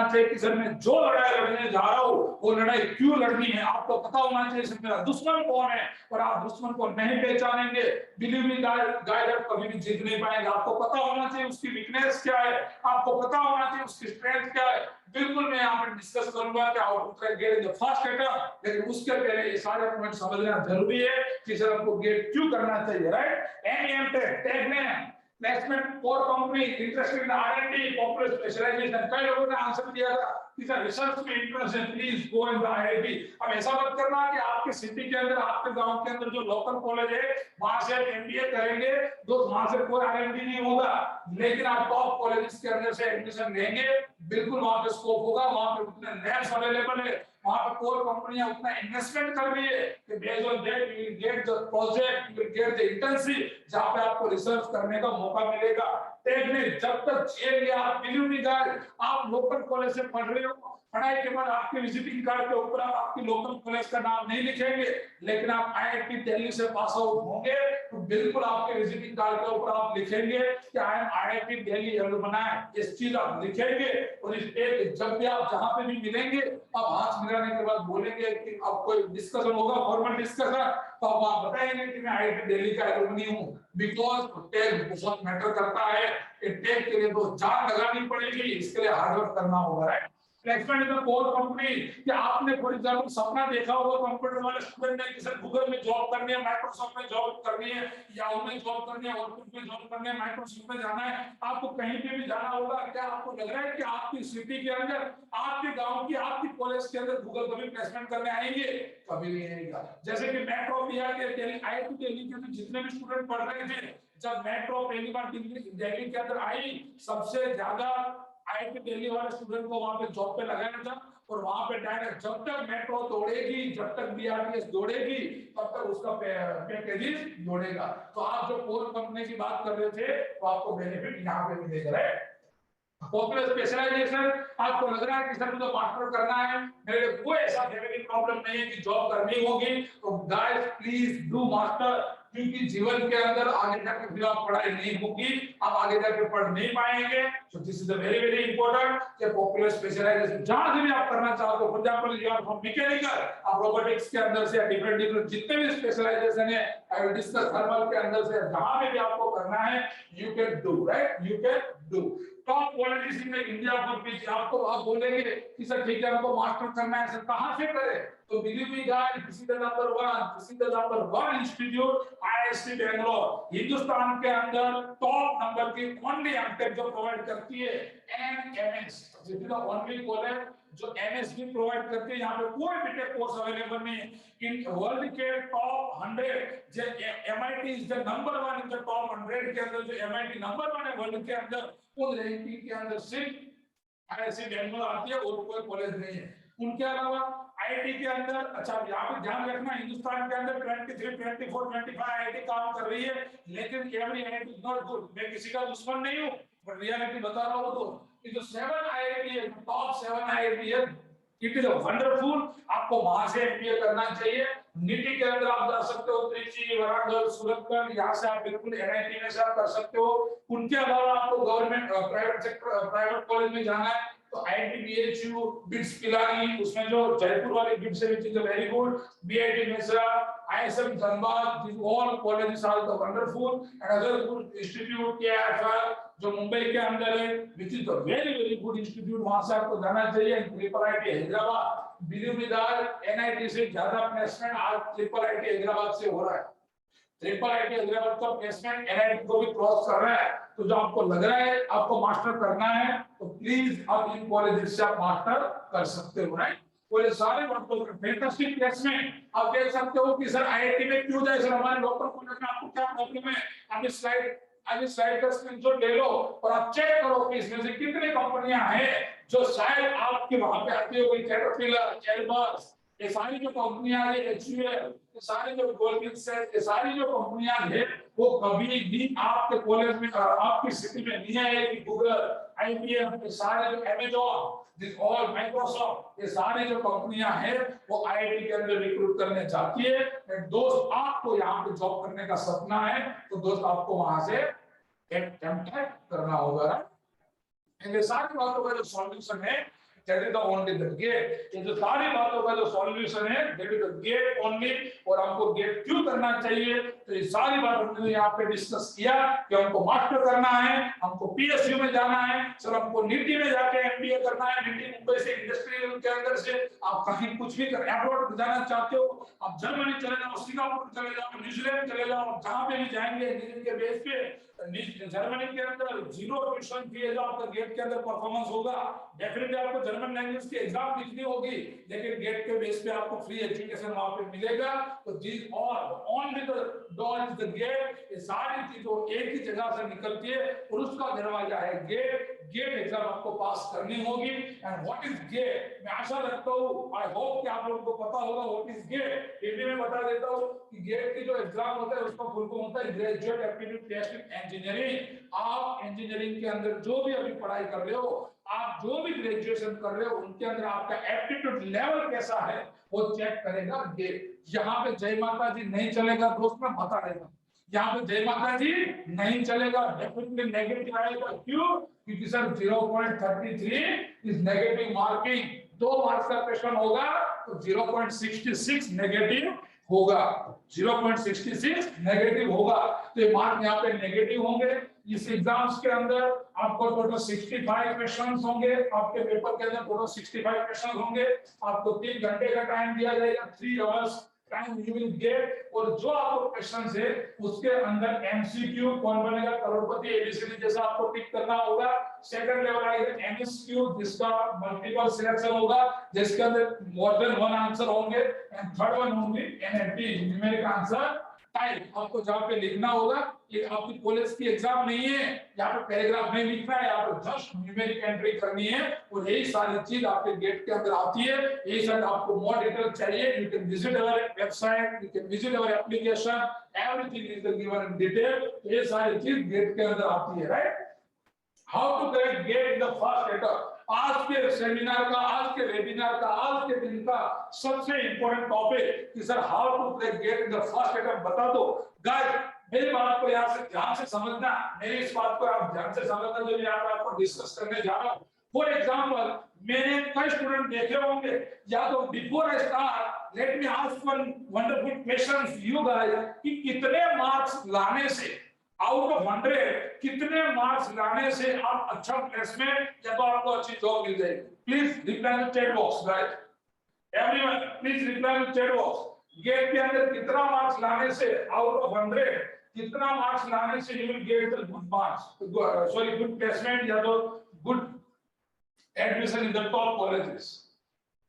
चाहिए कि सर मैं जो लड़ाई लड़ने जा रहा हूं वो लड़ाई क्यों लड़नी है। आपको पता होना चाहिए सर मेरा दुश्मन कौन है, और आप दुश्मन को नहीं पहचानेंगे, बिलीव मी गाइस, आप कभी भी जीत नहीं पाएंगे। आपको पता होना चाहिए उसकी वीकनेस क्या है, आपको पता होना चाहिए उसकी स्ट्रेंथ क्या है। बिल्कुल मैं यहाँ पे डिस्कस करूंगा कि how to get in the first attempt, लेकिन उसके पहले ये सारे पॉइंट समझना जरूरी है कि सर आपको गेट क्यों करना चाहिए, राइट। एमईएम पे tag name placement core company interested in R&D popular specialisation. कई लोगों ने आंसर दिया था कि सर रिसर्च में इंटरेस्ट है, please go in the IIT। अब ऐसा मत करना कि आपके सिटी के अंदर, आपके गांव के अंदर जो लोकल कॉलेज है वहां से आप MBA करेंगे, तो वहां से कोई R&D नहीं होगा, लेकिन आप टॉप कॉलेजेस के अंदर से एडमिशन लेंगे, बिल्कुल वहां पे स्कोप होगा, वहां पे उतने लैब्स अवेलेबल है, वहां पर कोर कंपनियां उतना इन्वेस्टमेंट कर रही है कि based on that you will get the project, you will get the internship, जहां पे आपको रिसर्च करने का मौका मिलेगा। टेक्निक जब तक जेल या आप बिलीव नहीं गाइस, आप लोकल कॉलेज से पढ़ रहे हो, पढ़ाई के बाद आपके विजिटिंग कार्ड के ऊपर आप आपकी लोकल कॉलेज का नाम नहीं लिखेंगे, लेकिन आप IIT दिल्ली से पास आउट होंगे तो बिल्कुल आपके विजिटिंग कार्ड के ऊपर आप लिखेंगे कि I am IIT Delhi alumni, इस चीज आप लिखेंगे। और इस एक जब भी आप जहां पे भी मिलेंगे, आप हाथ मिलाने के बाद बोलेंगे कि अब कोई डिस्कशन होगा, फॉर्मल डिस्कशन, तो आप बताएंगे कि मैं IIT दिल्ली का एलुमनी हूं, बिकॉज टेक बहुत मैटर करता है। टेक के लिए तो जान लगानी पड़ेगी, इसके लिए हार्ड वर्क करना होगा, right. Placement in the core company, कि आपने फॉर एग्जांपल सपना देखा होगा कंप्यूटर वाले स्टूडेंट ने कि सर गूगल में जॉब करनी है, माइक्रोसॉफ्ट में जॉब करनी है, याहू में जॉब करनी है, ऑर्कुट में जॉब करनी है, माइक्रोसॉफ्ट में जाना है, आपको कहीं पे भी जाना होगा। क्या आपको लग रहा है कि आपकी सिटी के अंदर, आपके गांव की, आपकी कॉलेज के अंदर गूगल कभी प्लेसमेंट करने आएंगे? कभी नहीं आएगा। जैसे कि मेट्रो बिहार के IIT दिल्ली के अंदर जितने भी स्टूडेंट पढ़ रहे थे, जब मेट्रो पहली बार दिल्ली के अंदर आई, सबसे ज्यादा IIT दिल्ली वाले स्टूडेंट को वहां पे जॉब पे लगाया था, और वहां पे डायरेक्ट जब तक मेट्रो दौड़ेगी, जब तक BRTS दौड़ेगी, तब तक उसका पैकेजेस दौड़ेगा। तो आप जो कोर कंपनी की बात कर रहे थे, तो आपको बेनिफिट यहाँ पे मिलेगा, राइट। पॉपुलर स्पेशलाइजेशन, आपको लग रहा है कि सर मुझे मास्टर करना है, मेरे कोई ऐसा फैमिली प्रॉब्लम नहीं है कि जॉब करनी होगी, तो गाइस प्लीज डू मास्टर, क्योंकि जीवन के अंदर आगे जाकर फिर आप पढ़ाई नहीं होगी, आप आगे जाकर पढ़ नहीं पाएंगे। So this is a very very important कि पॉपुलर स्पेशलाइजेशन जहां से भी आप करना चाहते हो, for example you are from mechanical, आप रोबोटिक्स के अंदर से डिफरेंट डिफरेंट जितने भी स्पेशलाइजेशन है, आई विल डिस्कस थर्मल के अंदर से, जहां पे भी आपको करना है you can do, right, you can do. Top colleges in India पर भी आपको आप बोलेंगे कि सर ठीक है हमको मास्टर करना है, सर कहां से करें? तो believe me guys, this is the number 1, this is the number 1 institute, IISc Bangalore, Hindustan के अंदर टॉप नंबर की ओनली एमटेक जो प्रोवाइड करती है, MS, this is the only college जो MS भी प्रोवाइड करती है। यहाँ पे कोई बीटेक कोर्स अवेलेबल नहीं है। इन वर्ल्ड के टॉप 100 जो MIT is the number 1 in the top 100 के अंदर, जो MIT नंबर 1 है वर्ल्ड के अंदर, उन रैंकिंग के अंदर सिर्फ IISc बेंगलोर आती है और कोई कॉलेज नहीं है। उनके अलावा IIT के अंदर, अच्छा यहाँ पे ध्यान रखना, हिंदुस्तान के अंदर 23, 24, 25 IIT काम कर रही है, लेकिन every IIT is not good. मैं किसी का दुश्मन नहीं हूँ, पर रियलिटी बता रहा हूँ। तो जो 7 IIT है, टॉप 7 IIT है, इट इज वंडरफुल, आपको वहां से MBA करना चाहिए। नीति के अंदर आप जा सकते हो, त्रिची, वाराणसी, सूरतगढ़, यहाँ से आप बिल्कुल NIT में से आप कर सकते हो। उनके अलावा आपको government private sector, private college में जाना है तो IIT BHU, बिट्स पिलानी, उसमें जो जयपुर वाली बिट्स है, which is very good, BIT Mesra, ISM Dhanbad, these all colleges are the wonderful, and other good institute KIFR जो मुंबई के अंदर है, which is the very very good institute, वहां से आपको जाना चाहिए। Triple IIT Hyderabad, believe me that NIT से ज्यादा प्लेसमेंट आज ट्रिपल IIT हैदराबाद से हो रहा है। ट्रिपल IIT हैदराबाद का प्लेसमेंट NIT को भी क्रॉस कर रहा है। तो जो आपको लग रहा है आपको मास्टर करना है, तो प्लीज आप इन कॉलेजेस से आप मास्टर कर सकते हो, राइट। कोई सारे बातों का फैंटास्टिक प्लेसमेंट आप देख सकते हो कि सर IIT में क्यों जाए, सर हमारे लोकल कॉलेज में आपको क्या प्रॉब्लम है? आप इस स्लाइड का स्क्रीनशॉट ले लो और आप चेक करो कि इसमें से कितनी कंपनियां हैं जो शायद आपके वहां पे आती हो, कोई कैटरपिलर, एल्बस, ये सारी जो कंपनियां हैं, HUL, ये सारी जो गोल्डमैन सैक्स, ये सारी जो कंपनियां हैं, वो कभी भी आपके कॉलेज में, आपकी सिटी में नहीं आएगी। गूगल, IBM, ये सारे जो Amazon, दिस ऑल माइक्रोसॉफ्ट, ये सारी जो कंपनियां हैं वो IIT के अंदर रिक्रूट करने जाती है। दोस्त आपको यहाँ पे जॉब करने का सपना है, तो दोस्त आपको वहां से एमटेक करना होगा। ये सारी बातों का जो सॉल्यूशन है, that is the only the GATE. ये जो सारी बातों का जो सॉल्यूशन है that is the GATE only. और हमको गेट क्यों करना चाहिए, तो ये सारी बात हमने यहाँ पे डिस्कस किया कि हमको मास्टर करना है, हमको पीएसयू में जाना है, सर हमको नीति में जाके एमबीए करना है, नीति मुंबई से इंडस्ट्रियल के अंदर से आप कहीं कुछ भी कर अब्रॉड जाना चाहते हो, आप जर्मनी चले जाओ, सिंगापुर चले जाओ, न्यूजीलैंड चले जाओ, जहां पे भी जाएंगे इंजीनियरिंग के बेस पे, जर्मनी के अंदर जीरो ट्यूशन फी है जो आपका गेट के अंदर परफॉर्मेंस होगा, डेफिनेटली आपको जर्मन लैंग्वेज की एग्जाम लिखनी होगी, लेकिन गेट के बेस पे आपको फ्री एजुकेशन वहां पे मिलेगा। तो this all only the door is the GATE. ये सारी चीजों एक ही जगह से निकलती है और उसका दरवाजा है गेट। गेट एग्जाम आपको पास करनी होगी। एंड व्हाट इज गेट, मैं आशा रखता हूँ, आई होप कि आप लोगों को पता होगा व्हाट इज गेट। हिंदी में बता देता हूँ कि गेट की जो एग्जाम होता है उसका फुल फॉर्म होता है graduate aptitude test in engineering. आप इंजीनियरिंग के अंदर जो भी अभी पढ़ाई कर रहे हो, आप जो भी ग्रेजुएशन कर रहे हो, उनके अंदर आपका एप्टीट्यूड लेवल कैसा है वो चेक करेगा गेट। यहाँ पे जय माता जी नहीं चलेगा दोस्त, मैं बता देता, यहाँ पे जय माता जी नहीं चलेगा, डेफिनेटली नेगेटिव आएगा। क्यों? क्योंकि sir 0.33 is negative marking, 2 marks का क्वेश्चन होगा तो 0.66 नेगेटिव होगा, 0.66 नेगेटिव होगा। तो ये मार्क यहाँ पे नेगेटिव होंगे। इस एग्जाम्स के अंदर आपको टोटल 65 क्वेश्चंस होंगे, आपके पेपर के अंदर टोटल 65 क्वेश्चंस होंगे। आपको 3 घंटे का टाइम दिया जाएगा, 3 hours time you will get. और जो आपको क्वेश्चंस है उसके अंदर एमसीक्यू, कौन बनेगा करोड़पति, एबीसीडी जैसा आपको टिक करना होगा। सेकंड लेवल आएगा एमएसक्यू, जिसका मल्टीपल सिलेक्शन होगा, जिसके अंदर मोर देन 1 आंसर होंगे। एंड थर्ड वन होंगे एनएलटी, न्यूमेरिक आंसर टाइप। आपको जहां पे लिखना होगा, ये आपकी कॉलेज की एग्जाम नहीं है, यहाँ पे पैराग्राफ नहीं लिखना है, यहाँ पे जस्ट न्यूमेरिक एंट्री करनी है। और यही सारी चीज आपके गेट के अंदर आती है। यही सारी आपको मोर डिटेल चाहिए, you can visit our website, you can visit our application, everything is given in detail. ये सारी चीज गेट के अंदर आती है, right. How to crack GATE in the first attempt. आज के सेमिनार का, आज के वेबिनार का, आज के दिन का सबसे इंपॉर्टेंट टॉपिक कि sir how to crack GATE in the first attempt बता दो। गाइस मेरी बात को यहाँ से ध्यान से समझना, मेरी इस बात को आप ध्यान से समझना जो मैं यहाँ पे आपको डिस्कस करने जा रहा हूँ। फॉर एग्जांपल, मैंने कई स्टूडेंट देखे होंगे, या तो before I start let me ask one wonderful questions you guys, कि कितने मार्क्स लाने से आउट ऑफ 100 कितने मार्क्स लाने से आप अच्छा प्लेसमेंट या तो आपको अच्छी जॉब मिल जाएगी। Please reply in chat box guys, everyone please reply in chat box. GATE के अंदर कितना मार्क्स लाने से आउट ऑफ 100 कितना मार्क्स लाने से you will get the good marks, sorry good placement या तो good admission in the top colleges.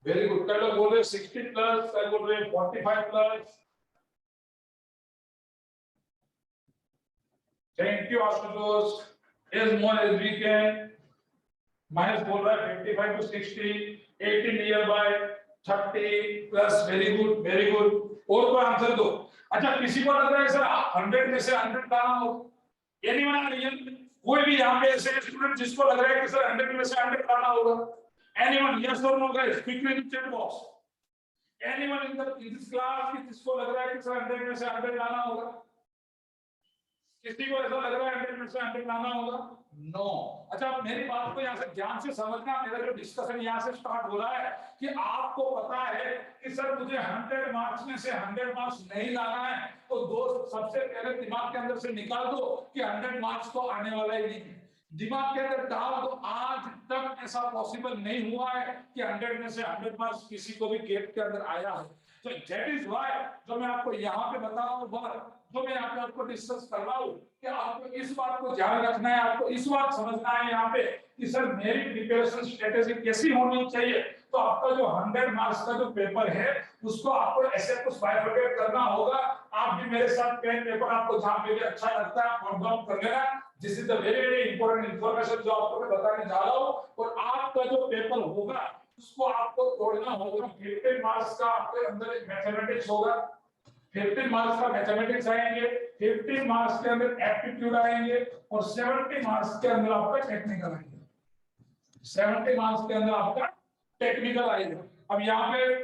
Very good. कल लोग बोल रहे 60 प्लस, कल बोल रहे 45 plus. Thank you, Ashutosh. As more as we can. Minus बोल रहा है 55 to 60, 18 nearby, 30 plus. Very good, very good. और कोई आंसर दो। अच्छा, किसी को लग रहा है सर 100 में से 100 लाना हो? Anyone? कोई भी यहाँ पे ऐसे स्टूडेंट जिसको लग रहा है कि सर 100 में से 100 लाना होगा? Anyone? Yes or no, guys? Quickly in the chat box. Anyone in this class जिसको लग रहा है कि सर 100 में से 100 लाना होगा? किसी को ऐसा लग रहा है 100 में से 100 लाना होगा? नो। अच्छा, मेरी बात को यहाँ से ध्यान से समझना। मेरा जो डिस्कशन यहाँ से स्टार्ट हो रहा है कि आपको पता है कि सर मुझे 100 मार्क्स में से 100 मार्क्स नहीं लाना है, तो दोस्त सबसे पहले दिमाग के अंदर से निकाल दो कि 100 मार्क्स तो आने वाला ही नहीं है। दिमाग के अंदर डाल दो, आज तक ऐसा पॉसिबल नहीं हुआ है कि 100 में से 100 मार्क्स किसी को भी गेट के अंदर आया है। तो दैट इज व्हाई जो मैं आपको यहाँ पे बता रहा हूँ, जो मैं यहाँ पे आपको डिस्कस कर रहा हूँ कि आपको इस बात को ध्यान रखना है, आपको इस बात समझना है यहाँ पे कि सर मेरी प्रिपरेशन स्ट्रेटेजी कैसी होनी चाहिए। तो आपका जो 100 मार्क्स का जो पेपर है उसको आपको ऐसे कुछ बाइफरकेट करना होगा। आप भी मेरे साथ पेन पेपर आपको जहाँ पे भी अच्छा लगता है नोट डाउन कर लेना। This is the very very important information जो आपको मैं बताने जा रहा हूँ। और आपका जो पेपर होगा उसको आपको तोड़ना होगा। 15 मार्क्स का आपके अंदर मैथमेटिक्स होगा, 15 मार्क्स का मैथमेटिक्स आएंगे, 15 मार्क्स के अंदर एप्टीट्यूड आएंगे और 70 मार्क्स के अंदर आपका टेक्निकल आएंगे। 70 मार्क्स के अंदर आपका टेक्निकल आएगा। अब यहाँ पे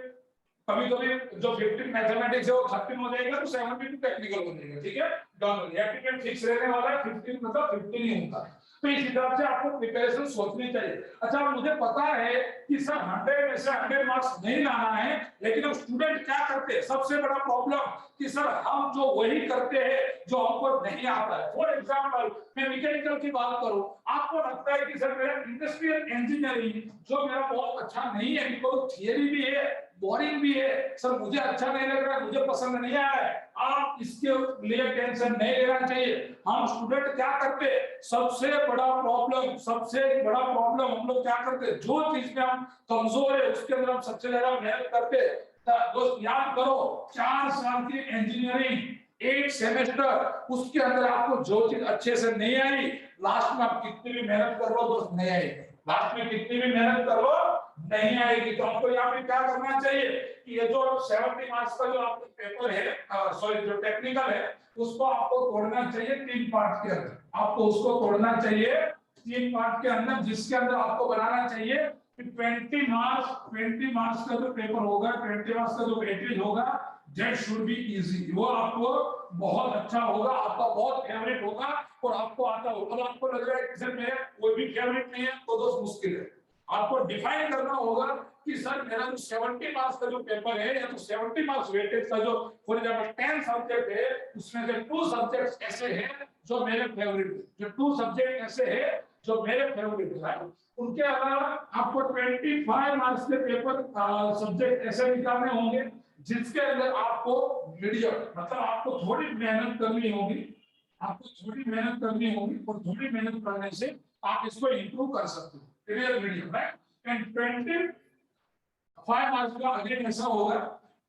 कभी-कभी जो 15 मैथमेटिक्स है वो 13 हो जाएगा तो 72 टेक्निकल हो जाएगा। ठीक है, डन। एप्टीट्यूड फिक्स रहने वाला है, 15 मतलब 15 ही होगा। तो इस हिसाब से आपको प्रिपरेशन सोचनी चाहिए। अच्छा, मुझे पता है कि सर 100 में से 100 मार्क्स नहीं लाना है, लेकिन अब स्टूडेंट क्या करते हैं, सबसे बड़ा प्रॉब्लम कि सर हम जो वही करते हैं जो हमको नहीं आता है। फॉर एग्जांपल मैं मैकेनिकल की बात करूं, आपको लगता है कि सर मेरा इंडस्ट्रियल इंजीनियरिंग जो मेरा बहुत अच्छा नहीं है, बिकॉज थियरी भी है, बोरिंग भी है, सर मुझे अच्छा नहीं लग रहा है, मुझे पसंद नहीं आया है। आप इसके लिए टेंशन नहीं लेना चाहिए। हम स्टूडेंट क्या करते, सबसे बड़ा प्रॉब्लम हम लोग क्या करते, जो चीज में हम कमजोर है उसके अंदर हम सबसे ज्यादा मेहनत करते। दोस्त याद करो, 4 साल की इंजीनियरिंग 8 सेमेस्टर, उसके अंदर आपको जो चीज अच्छे से नहीं आई, लास्ट में आप कितनी भी मेहनत कर लो दोस्त नहीं आएगी, लास्ट में कितनी भी मेहनत कर लो नहीं आएगी। तो हमको यहाँ पे क्या करना चाहिए कि ये जो 70 मार्क्स का जो आपका पेपर है, सॉरी जो टेक्निकल है, उसको आपको तोड़ना चाहिए 3 पार्ट के अंदर। आपको उसको तोड़ना चाहिए 3 पार्ट के अंदर, जिसके अंदर आपको बनाना चाहिए कि 20 मार्क्स का जो पेपर होगा, 20 मार्क्स का जो वेटेज होगा, दैट शुड बी इजी। वो आपको बहुत अच्छा होगा, आपका बहुत फेवरेट होगा और आपको आता होगा। अब आपको लग रहा है कि सर मेरा कोई भी फेवरेट नहीं है, तो दोस्त मुश्किल है। आपको डिफाइन करना होगा कि सर मेरा जो 70 मार्क्स का जो पेपर है, या तो 70 मार्क्स वेटेज का जो फॉर एग्जांपल 10 सब्जेक्ट है, उसमें से 2 सब्जेक्ट्स ऐसे हैं जो मेरे फेवरेट है, जो 2 सब्जेक्ट ऐसे हैं जो मेरे फेवरेट है। उनके अलावा आपको 25 मार्क्स के पेपर सब्जेक्ट ऐसे निकालने होंगे जिसके अंदर आपको मीडियम, मतलब आपको थोड़ी मेहनत करनी होगी, और थोड़ी मेहनत करने से आप इसको इंप्रूव कर सकते हो। Clear medium, right. And 25 marks का अगेन ऐसा होगा,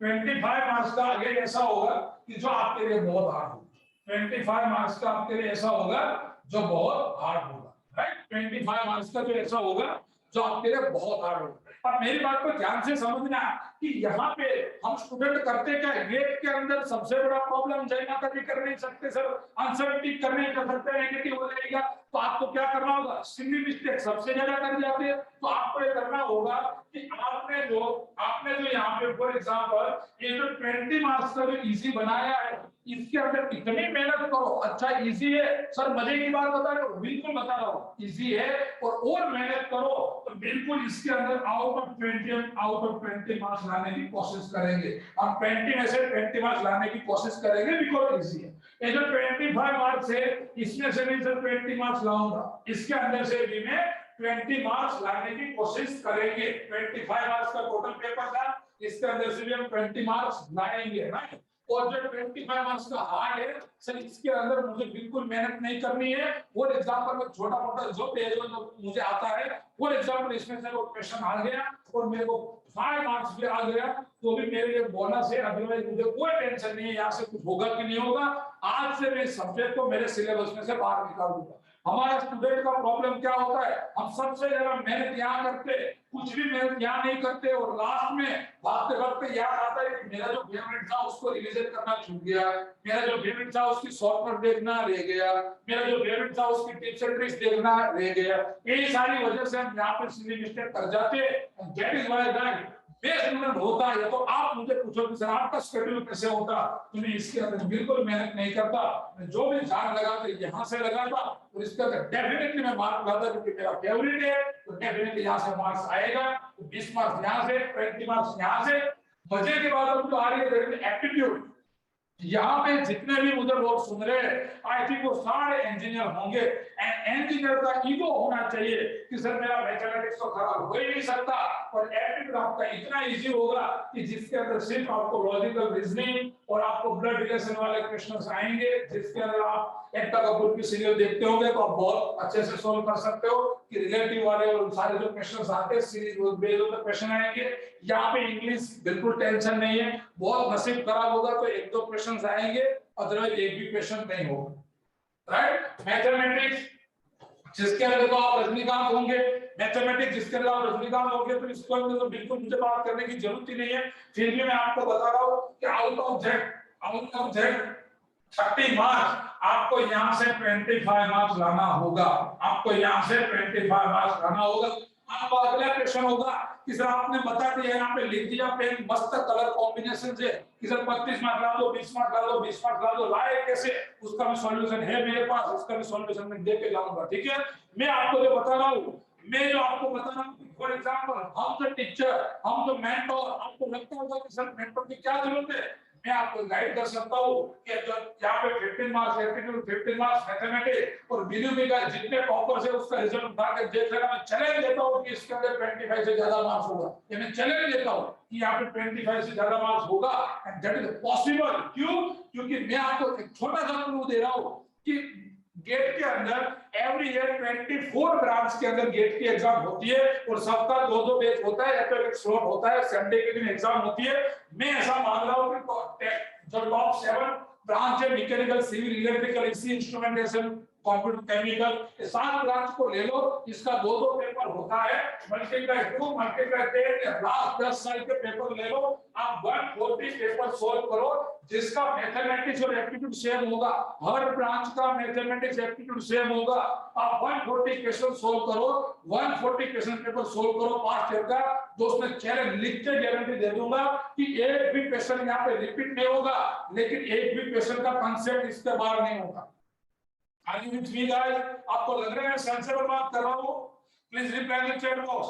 25 मार्क्स का अगेन ऐसा होगा कि जो आपके लिए बहुत हार्ड होगा। 25 मार्क्स का आपके लिए ऐसा होगा जो बहुत हार्ड होगा, राइट। 25 मार्क्स का जो ऐसा होगा जो आपके लिए बहुत हार्ड होगा। अब मेरी बात को ध्यान से समझना कि यहाँ पे हम स्टूडेंट करते क्या है, गेट के अंदर सबसे बड़ा प्रॉब्लम जय माता जी कर नहीं सकते सर, आंसर टिक कर नहीं कर सकते, नेगेटिव हो जाएगा। तो आपको क्या करना होगा, सिली मिस्टेक सबसे ज्यादा कर जाते हैं, तो आपको ये करना होगा कि आपने जो यहाँ पे फॉर एग्जांपल ये जो 20 मार्क्स का जो इजी बनाया है, इसके अंदर इतनी मेहनत करो। अच्छा इजी है सर, मजे की बात बता रहे हो, बिल्कुल बता रहा हूँ इजी है, और मेहनत करो तो बिल्कुल इसके अंदर आउट ऑफ 20 मार्क्स लाने की कोशिश करेंगे। हम 20 में से 20 मार्क्स लाने की कोशिश करेंगे, बिकॉज इजी है। ये जो 25 मार्क्स है, इसमें से भी सर 20 मार्क्स लाऊंगा, इसके अंदर से भी मैं 20 मार्क्स लाने की कोशिश करेंगे। 25 मार्क्स का टोटल पेपर था, इसके अंदर से भी हम 20 मार्क्स लाएंगे, राइट। और जो 25 मार्क्स का हार्ड है सर, इसके अंदर मुझे बिल्कुल मेहनत नहीं करनी है। फॉर एग्जांपल में छोटा मोटा जो पेज मुझे आता है, फॉर एग्जांपल इसमें से वो क्वेश्चन आ गया और मेरे को 5 मार्क्स भी आ गया, तो भी मेरे लिए बोनस है। अदरवाइज मुझे कोई टेंशन नहीं है यहाँ से कुछ होगा कि नहीं होगा। आज से मैं सब्जेक्ट को मेरे सिलेबस में से बाहर निकाल दूंगा। हमारा स्टूडेंट का प्रॉब्लम क्या होता है, हम सबसे ज्यादा मेहनत यहाँ करते, कुछ भी मेहनत यहाँ नहीं करते, और लास्ट में भागते भागते याद आता है कि मेरा जो फेवरेट था उसको रिवीजन करना छूट गया, मेरा जो फेवरेट था उसकी शॉर्टकट देखना रह गया, मेरा जो फेवरेट था उसकी टिप्स एंड ट्रिक्स देखना रह गया। यही सारी वजह से हम यहाँ पे सिली मिस्टेक कर जाते हैं। That is why that best student होता है। तो आप मुझे पूछो कि सर आपका शेड्यूल कैसे होता, तो मैं इसके अंदर बिल्कुल मेहनत नहीं करता, मैं जो भी ध्यान लगाते यहाँ से लगाता, और इसके अंदर डेफिनेटली मैं मार्क लाता, क्योंकि मेरा फेवरेट है, तो डेफिनेटली यहाँ से मार्क्स आएगा। तो 20 मार्क्स यहाँ से, 20 मार्क्स यहाँ से। मजे की बात अब तो आ रही है एप्टीट्यूड। यहाँ पे जितने भी मुझे लोग सुन रहे हैं, आई थिंक वो सारे इंजीनियर होंगे। इंजीनियर का ईगो होना चाहिए कि सर मेरा मैथमेटिक्स तो खराब हो ही नहीं सकता, और एप्टीट्यूड आपका इतना इजी होगा कि जिसके अंदर सिर्फ आपको लॉजिकल रीजनिंग और आपको ब्लड रिलेशन वाले क्वेश्चंस आएंगे, जिसके अंदर आप एकता कपूर की सीरियल देखते होंगे तो आप बहुत अच्छे से सोल्व कर सकते हो कि रिलेटिव वाले और सारे जो क्वेश्चंस आते हैं सीरीज बेस्ड होकर क्वेश्चन आएंगे। यहाँ पे इंग्लिश बिल्कुल टेंशन नहीं है, बहुत नसीब खराब होगा तो 1-2 क्वेश्चंस आएंगे, अदरवाइज एक भी क्वेश्चन नहीं होगा, राइट। मैथमेटिक्स जिसके अंदर तो आप रजनीकांत होंगे, मैथमेटिक्स जिसके अंदर आप रजनीकांत होंगे, तो इसको अंदर तो बिल्कुल मुझे बात करने की जरूरत ही नहीं है। फिर भी मैं आपको बता रहा हूँ कि आउट ऑफ जेड 30 मार्क्स आपको यहाँ से 25 मार्क्स लाना होगा, आपको यहाँ से 25 मार्क्स लाना होगा। अब अगला क्वेश्चन होगा कि सर आपने बता दिया, यहाँ पे लिख दिया, पेन मस्त कलर कॉम्बिनेशन से कि सर 35 मार्क ला दो, 20 मार्क ला दो, 20 मार्क ला दो, लाए कैसे, उसका भी सॉल्यूशन है मेरे पास, उसका भी सॉल्यूशन मैं दे के जाऊंगा। ठीक है, मैं आपको जो बता रहा हूँ, मैं जो आपको बता रहा हूँ, फॉर एग्जाम्पल हम जो टीचर, हम जो मेंटर, आपको लगता होगा कि सर मेंटर की क्या जरूरत है, मैं आपको गाइड कर सकता हूँ कि यहाँ पे 15 मार्क्स एप्टीट्यूड, 15 मार्क्स मैथमेटिक्स, और बिलीव मी गाइस जितने टॉपर्स है उसका रिजल्ट उठा के देख लेना। मैं चैलेंज देता हूँ कि इसके अंदर 25 से ज्यादा मार्क्स होगा, ये मैं चैलेंज देता हूँ कि यहाँ पे 25 से ज्यादा मार्क्स होगा, एंड दैट इज पॉसिबल। क्यों? क्योंकि मैं आपको एक छोटा सा क्लू दे रहा हूँ कि गेट के अंदर एवरी ईयर 24 ब्रांच के अंदर गेट की एग्जाम होती है, और सप्ताह 2-2 बैच होता है, या तो एक स्लॉट होता है, संडे के दिन एग्जाम होती है। मैं ऐसा मान रहा हूं कि जो टॉप 7 ब्रांच है, मैकेनिकल, सिविल, इलेक्ट्रिकल, इसी इंस्ट्रूमेंटेशन, कंप्यूटर, केमिकल, ये 7 ब्रांच को ले लो, इसका 2-2 पेपर होता है, मल्टीप्लाई 2 मल्टीप्लाई 10, लास्ट 10 साल के पेपर ले लो, आप 140 पेपर सोल्व करो, जिसका मैथमेटिक्स और एप्टीट्यूड सेम होगा, हर ब्रांच का मैथमेटिक्स एप्टीट्यूड सेम होगा, आप 140 क्वेश्चन सोल्व करो, 140 क्वेश्चन पेपर सोल्व करो पास्ट ईयर का, दोस्त मैं चैलेंज लिख के गारंटी दे दूंगा कि एक भी क्वेश्चन यहाँ पे रिपीट नहीं होगा, लेकिन एक भी क्वेश्चन का कांसेप्ट इसके बाहर नहीं होगा। Are you with me guys? आपको लग रहा है सेंसेबल बात कर रहा हूँ? Please reply in chat box.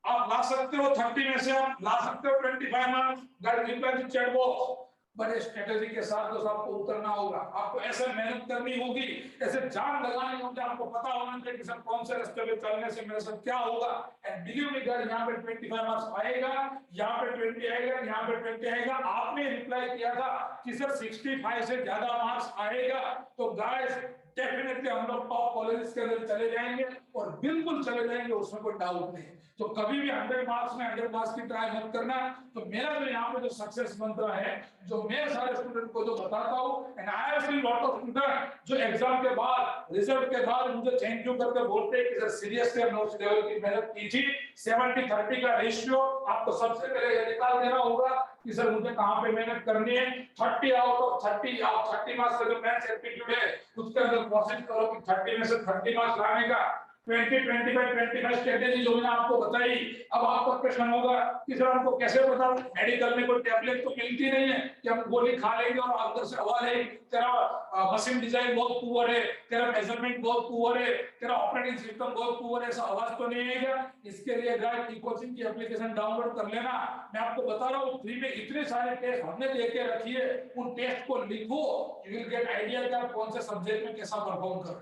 आप ला सकते हो 30 में से, आप ला सकते हो 25 marks, guys reply in chat box. बड़े स्ट्रेटेजी के साथ दोस्त आपको उतरना होगा, आपको ऐसे मेहनत करनी होगी, ऐसे जान लगानी होगी, आपको पता होना चाहिए कि सर कौन से रास्ते पे चलने से मेरे साथ क्या होगा, एंड बिलीव मी गाइस यहाँ पे 25 मार्क्स आएगा, यहाँ पे 20 आएगा, यहाँ पे 20 आएगा। आपने रिप्लाई किया था कि सर 65 से ज्यादा मार्क्स आएगा, तो गाइस डेफिनेटली हम लोग टॉप कॉलेजेस के अंदर चले जाएंगे, और बिल्कुल चले जाएंगे, उसमें कोई डाउट नहीं है। तो कभी भी 100 मार्क्स में 100 मार्क्स की ट्राई मत करना। तो मेरा जो यहाँ पे जो सक्सेस मंत्र है, जो मैं सारे स्टूडेंट को जो बताता हूँ, and I have seen lot of student जो एग्जाम के बाद, रिजल्ट के बाद मुझे थैंक यू करके बोलते हैं कि सर सीरियसली हमने उस लेवल की मेहनत की थी। 70-30 का रेशियो आपको सबसे पहले ये निकाल देना होगा कि सर मुझे कहाँ पे मेहनत करनी है। 30 आउट ऑफ 30, आप 30 मार्क्स का जो मैथ्स एप्टीट्यूड है उसके अंदर कोशिश करो कि 30 में से 30 मार्क्स लाने का। 20-25 स्ट्रेटेजी जो मैंने आपको बताई। अब आपका प्रश्न होगा कि सर हमको कैसे पता, मेडिकल में कोई टैबलेट तो मिलती नहीं है कि हम गोली खा लेंगे और अंदर से आवाज है तेरा मशीन डिजाइन बहुत पुअर है, तेरा मेजरमेंट बहुत पुअर है, तेरा ऑपरेटिंग सिस्टम बहुत पुअर है, ऐसा आवाज तो नहीं आएगा। इसके लिए गाइस की कोचिंग की एप्लीकेशन डाउनलोड कर लेना। मैं आपको बता रहा हूँ फ्री में इतने सारे टेस्ट हमने दे के रखी है, उन टेस्ट को लिखो, यू विल गेट आइडिया कि आप कौन से सब्जेक्ट में कैसा परफॉर्म कर।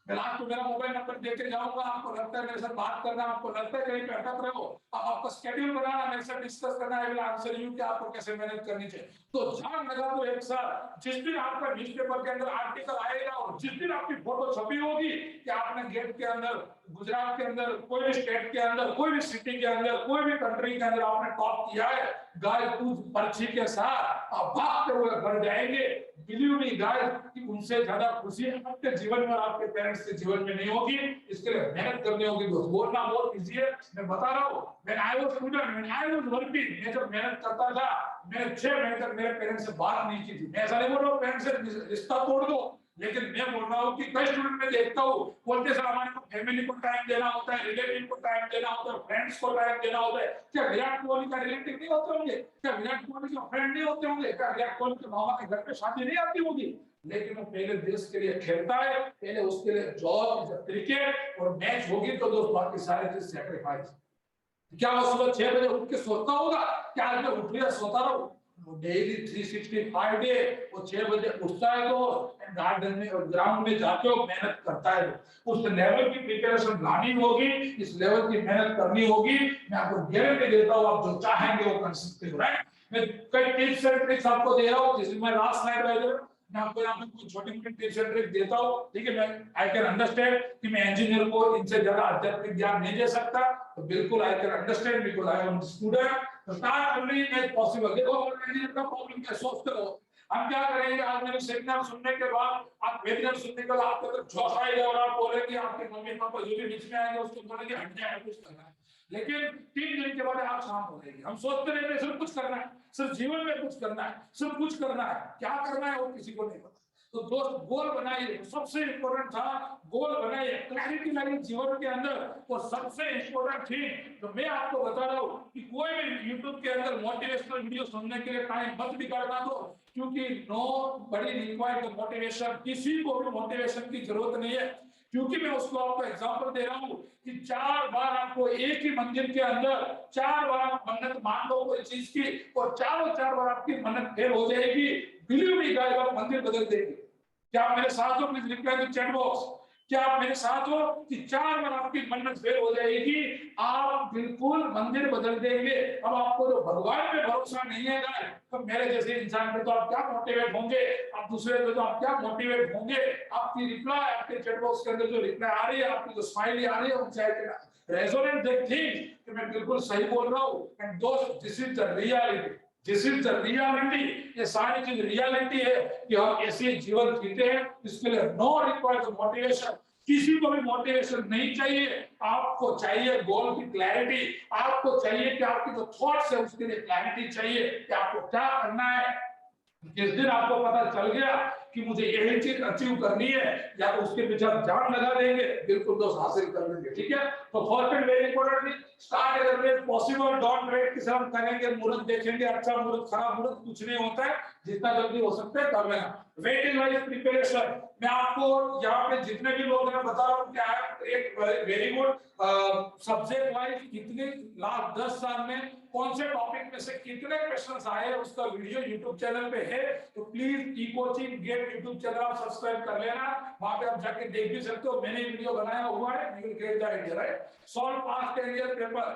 मैं लास्ट में मेरा मोबाइल नंबर देके जाऊंगा, आपको लगता है मेरे साथ बात करना, आपको लगता है कहीं पे अटक रहे हो, अब आपका शेड्यूल बनाना, मेरे साथ डिस्कस करना, आई विल आंसर यू कि आपको कैसे मेहनत करनी चाहिए। तो जान लगा दो एक साथ, जिस दिन आपका न्यूज़पेपर के अंदर आर्टिकल आएगा और जिस दिन आपकी फोटो छपी होगी कि आपने गेट के अंदर, गुजरात के अंदर, कोई भी स्टेट के अंदर, कोई भी सिटी के अंदर, कोई भी कंट्री के अंदर आपने टॉप किया है, गाइस उस पर्ची के साथ आप भागते हुए घर जाएंगे। बिलीव मी गाइस कि उनसे ज्यादा खुशी आपके जीवन में और आपके पेरेंट्स के जीवन में नहीं होगी। इसके लिए मेहनत करनी होगी दोस्त, बोलना बहुत इजी है, मैं बता रहा हूँ। When I was student, when I was working, मैं जब मेहनत करता था, मैंने 6 महीने तक मेरे पेरेंट्स से बात नहीं की थी। मैं ऐसा नहीं बोल रहा हूँ पेरेंट्स से रिश्ता तोड़ दो, लेकिन मैं बोल रहा हूँ कि कई स्टूडेंट में देखता हूँ बोलते सर हमारे को फैमिली को टाइम देना होता है, रिलेटिव को टाइम देना होता है, फ्रेंड्स को टाइम देना होता है। क्या विराट कोहली का रिलेटिव नहीं होते होंगे? क्या विराट कोहली के फ्रेंड नहीं होते होंगे? क्या विराट कोहली के मामा के घर पे शादी नहीं आती होगी? लेकिन वो पहले देश के लिए खेलता है, पहले उसके लिए जॉब, क्रिकेट और मैच होगी तो दोस्त बाकी सारे चीज सेक्रीफाइस। क्या वो सुबह 6 बजे उठ के सोता होगा? क्या आज मैं उठ लिया सोता रहूं? डेली 365 डे वो 6 बजे उठता है तो गार्डन में और ग्राउंड में जाके वो मेहनत करता है। उस लेवल की प्रिपरेशन लानी होगी, इस लेवल की मेहनत करनी होगी। मैं आपको गारंटी देता हूँ आप जो चाहेंगे वो कर सकते हो। राइट, मैं कई टिप्स एंड ट्रिक्स आपको दे रहा हूँ, जिसमें मैं लास्ट स्लाइड में मैं आपको यहाँ पे कुछ छोटी मोटी टिप्स एंड ट्रिक्स देता हूँ। ठीक है, मैं आई कैन अंडरस्टैंड कि मैं इंजीनियर को इनसे ज्यादा आध्यात्मिक ज्ञान नहीं दे सकता, तो बिल्कुल I can understand, because I am student. तो स्टार्ट अर्ली एज पॉसिबल। देखो इंजीनियर का प्रॉब्लम क्या सोचते हो, हम क्या करेंगे, आज मेरे सेमिनार सुनने के बाद, आप वेबिनार सुनने के बाद आपको तो जोश आएगा और आप बोलेंगे, आपके मम्मी पापा जो भी बीच में आएंगे उसको बोलेंगे हट जाए, कुछ करना है। लेकिन 3 दिन के बाद आप शांत हो जाएंगे। हम सोचते रहते हैं सिर्फ कुछ करना है, सिर्फ जीवन में कुछ करना है, सिर्फ कुछ करना है, क्या करना है वो किसी को नहीं पता। तो दोस्त गोल बनाइए, सबसे इंपॉर्टेंट था गोल बनाइए, क्लैरिटी लाइए जीवन के अंदर। और सबसे इंपॉर्टेंट थिंग तो मैं आपको बता रहा हूँ कि कोई भी यूट्यूब के अंदर मोटिवेशनल वीडियो सुनने के लिए टाइम मत बिगाड़ना दो, क्योंकि नो बड़ी रिक्वायर्ड मोटिवेशन, किसी को भी मोटिवेशन की जरूरत नहीं है। क्योंकि मैं उसको आपको एग्जांपल दे रहा हूँ कि 4 बार आपको एक ही मंदिर के अंदर 4 बार आप मन्नत मांग लो कोई चीज की, और चारों 4 बार आपकी मन्नत फेल हो जाएगी। बिलीव मी गाइस, आप मंदिर बदल देंगे। क्या आप मेरे साथ हो? Please reply to chat box. क्या आप मेरे साथ हो कि 4 बार आपकी मन्नत फेल हो जाएगी, आप बिल्कुल मंदिर बदल देंगे। अब आपको जो भगवान पे भरोसा नहीं है ना, तो मेरे जैसे इंसान पे तो आप क्या मोटिवेट होंगे, आप दूसरे पे तो आप क्या मोटिवेट होंगे। आपकी रिप्लाई, आपके चैट बॉक्स के अंदर जो रिप्लाई आ रही है, आपकी जो स्माइली आ रही है, उनसे रेजोनेट दैट थिंग कि मैं बिल्कुल सही बोल रहा हूँ। एंड दोस्त, this is the reality, this is the reality. ये सारी चीज रियलिटी है कि हम ऐसे जीवन जीते हैं। इसके लिए नो रिक्वायर्ड मोटिवेशन, किसी को भी मोटिवेशन नहीं चाहिए। आपको चाहिए गोल की क्लैरिटी, आपको चाहिए कि आपकी जो थॉट्स है उसके लिए क्लैरिटी चाहिए कि आपको क्या करना है। जिस दिन आपको पता चल गया कि मुझे यही चीज अचीव करनी है, या तो उसके पीछे आप जान लगा देंगे, बिल्कुल दोस्त हासिल कर लेंगे। ठीक है, तो first very importantly start as early as possible. Don't wait कि हम करेंगे, मुहूर्त देखेंगे, अच्छा मुहूर्त खराब मुहूर्त कुछ नहीं होता है, जितना जल्दी हो सकता है कर लेना। वेट वाइज प्रिपरेशन, मैं आपको यहाँ पे जितने भी लोग हैं बता रहा हूँ कि आई एक वेरी गुड सब्जेक्ट वाइज कितने लास्ट 10 साल में कौन से टॉपिक में से कितने क्वेश्चंस आए हैं, उसका वीडियो YouTube चैनल पे है। तो please E coaching GATE YouTube channel आप सब्सक्राइब कर लेना, वहां पे आप जाके देख भी सकते हो, मैंने वीडियो बनाया हुआ है। You will get the idea, right. Solve past year paper,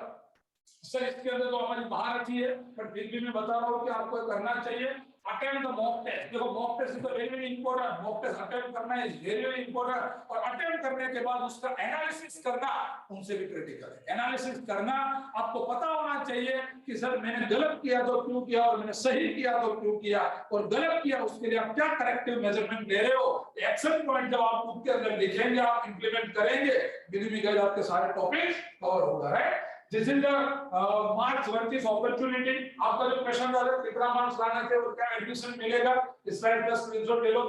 sir इसके अंदर तो हमारी महारथी है, पर फिर भी मैं बता रहा हूँ कि आपको करना चाहिए। अटेम्प्ट द मॉक टेस्ट, देखो mock test is very very important, mock test attempt करना इज वेरी वेरी इंपॉर्टेंट। और अटेम्प्ट करने के बाद उसका एनालिसिस करना उनसे भी क्रिटिकल है। एनालिसिस करना, आपको पता होना चाहिए कि सर मैंने गलत किया तो क्यों किया, और मैंने सही किया तो क्यों किया, और गलत किया उसके लिए आप क्या करेक्टिव मेजरमेंट ले रहे हो। एक्शन पॉइंट जब आप बुक के अंदर लिखेंगे, आप इंप्लीमेंट करेंगे, बिलीव मी गाइस आपके सारे टॉपिक कवर होगा, right. This is the marks worthiest opportunity. आपका जो क्वेश्चन था कितना मार्क्स लाना चाहिए और क्या एडमिशन मिलेगा, इस स्लाइड का स्क्रीनशॉट ले लो।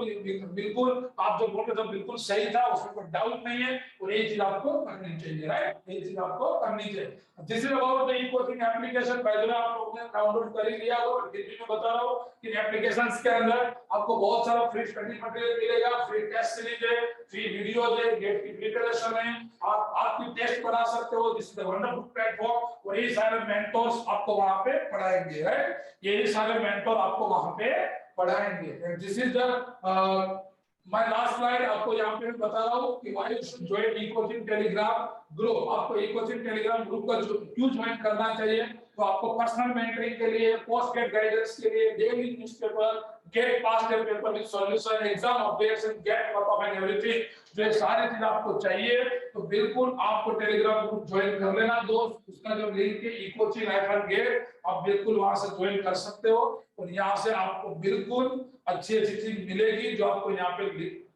बिल्कुल आप जो बोल रहे थे बिल्कुल सही था, उसमें कोई डाउट नहीं है, और ये चीज आपको करनी चाहिए, राइट, ये चीज आपको करनी चाहिए। This is about the E coaching application. By the way आप लोगों ने डाउनलोड कर ही लिया होगा, फिर भी मैं बता रहा हूं कि एप्लीकेशंस के अंदर आपको बहुत सारा फ्री स्टडी मटेरियल मिलेगा, फ्री टेस्ट सीरीज है, फ्री वीडियोज है, गेट की प्रिपरेशन है, आप आपकी टेस्ट बना सकते हो। This is the wonderful platform, और ये सारे मेंटर्स आपको वहां पे पढ़ाएंगे, राइट, ये सारे मेंटर आपको वहां पे पढ़ाएंगे। This is the my last slide. आपको यहाँ पे बता रहा हूँ कि why you should join E coaching Telegram group. आपको ई कोचिंग टेलीग्राम ग्रुप का क्यों ज्वाइन करना चाहिए, तो आपको पर्सनल मेंटरिंग के लिए, पोस्ट गेट गाइडेंस के लिए, daily newspaper, GATE past paper with solution, exam updates and GATE cut off and everything, जो सारी चीज आपको चाहिए, तो बिल्कुल आपको टेलीग्राम ग्रुप ज्वाइन कर लेना दोस्त। उसका जो लिंक है ई कोचिंग गेट, आप बिल्कुल वहां से ज्वाइन कर सकते हो, और यहाँ से आपको बिल्कुल अच्छी अच्छी चीज मिलेगी जो आपको यहाँ पे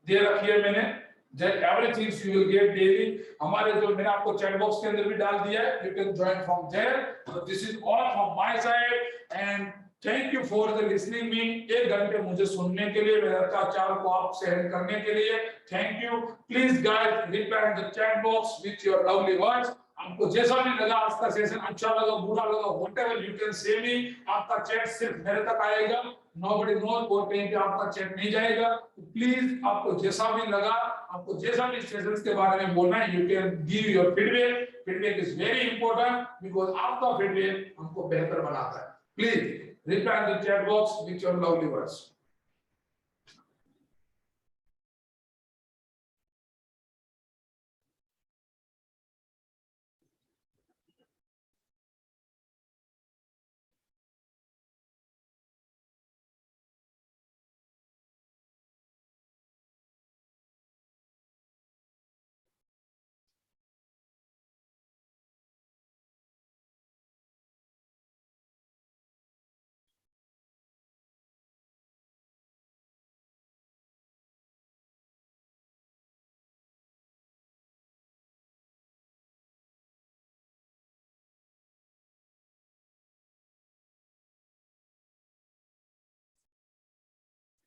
दे रखी है मैंने। That everything you will get daily, हमारे जो मैंने आपको चैट बॉक्स के अंदर भी डाल दिया है, you can join from there. So this is all from my side, and thank you for the listening me. 1 घंटे मुझे सुनने के लिए, मेरे अत्याचार को आप सहन करने के लिए thank you. Please guys reply in the chat box with your lovely words. आपको जैसा भी लगा, आज का सेशन अच्छा लगा, बुरा लगा, whatever you can say me, आपका चैट सिर्फ मेरे तक आएगा, nobody knows, और कहीं पे आपका चैट नहीं जाएगा। प्लीज आपको जैसा भी लगा, आपको जैसा भी सेशंस के बारे में बोलना है, you can give your feedback. Feedback is very important, because आपका फीडबैक हमको बेहतर बनाता है। Please reply in the chat box with your lovely words.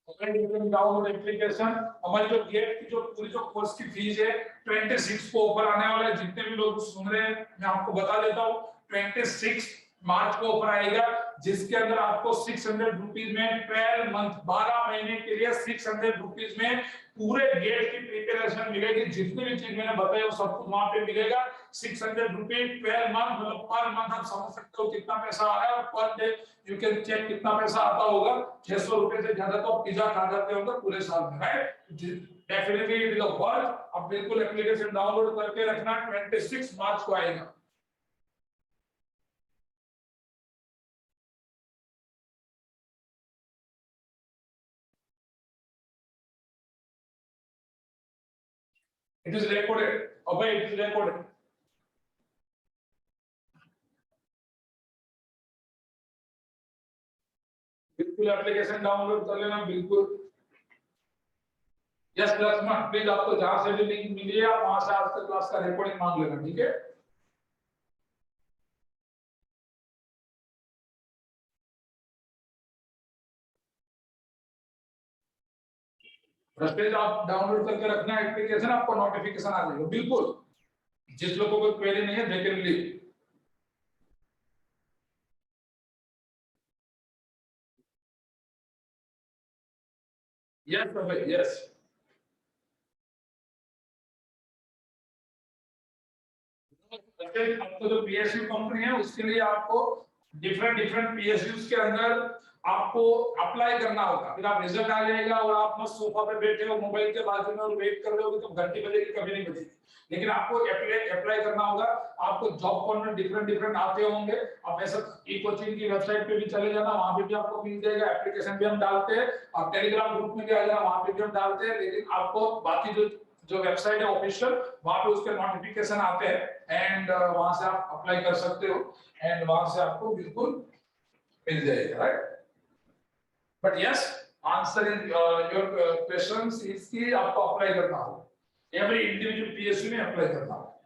Download application. हमारी जो गेट की जो पूरी जो कोर्स की फीस है 26 को ऑफर आने वाला है। जितने भी लोग सुन रहे हैं मैं आपको बता देता हूँ 26 मार्च को ऑफर आएगा, जिसके अंदर आपको 600 रुपीज में 12 मंथ 12 महीने के लिए 600 रुपीज में पूरे गेट की प्रिपरेशन मिलेगी। जितनी भी चीज मैंने बताई वो सब कुछ वहां पे मिलेगा। 600 रुपीज 12 मंथ, मतलब पर मंथ आप समझ सकते हो कितना पैसा आ रहा है। और per day you can check कितना पैसा आता होगा। 600 रुपए से ज्यादा तो पिज्जा खा जाते होंगे पूरे साल में, right? Definitely it is a worth. अब बिल्कुल एप्लीकेशन डाउनलोड करके रखना, 26 मार्च को आएगा। It is recorded. Okay, it is recorded. बिल्कुल एप्लीकेशन डाउनलोड कर लेना, बिल्कुल। यस लक्ष्मण, प्लीज आपको जहां से भी लिंक मिली है आप वहां से आज तक क्लास का रिकॉर्डिंग मांग लेना, ठीक है? रस्तेज आप डाउनलोड करके रखना एप्लीकेशन, आपको नोटिफिकेशन आ जाएगा। बिल्कुल, जिस लोगों को क्वेरी नहीं है दे कैन लीव। यस भाई, यस। आपको जो पीएसयू कंपनी है उसके लिए आपको डिफरेंट डिफरेंट पीएसयूज के अंदर आपको अप्लाई करना होगा। फिर आप रिजल्ट आ जाएगा और आप मस्त सोफा पे बैठे हो मोबाइल के बाजू में और वेट कर रहे हो तो घंटी बजेगी, कभी नहीं बजेगी। लेकिन आपको अप्लाई करना होगा। आपको जॉब कॉर्नर डिफरेंट डिफरेंट आते होंगे। आप ऐसा ई कोचिंग की वेबसाइट पे भी चले जाना, वहां पे भी आपको मिल जाएगा। एप्लीकेशन भी हम डालते हैं और टेलीग्राम ग्रुप में भी आ जाना, वहां पे भी हम डालते हैं। लेकिन आपको बाकी जो वेबसाइट है ऑफिशियल, वहां पे उसके नोटिफिकेशन आते हैं एंड वहां से आप अप्लाई कर सकते हो एंड वहां से आपको बिल्कुल मिल जाएगा, right? But yes, answer in your questions is कि आपको अप्लाई करना होगा। एवरी इंडिविजुअल पीएसयू में अप्लाई करना होगा।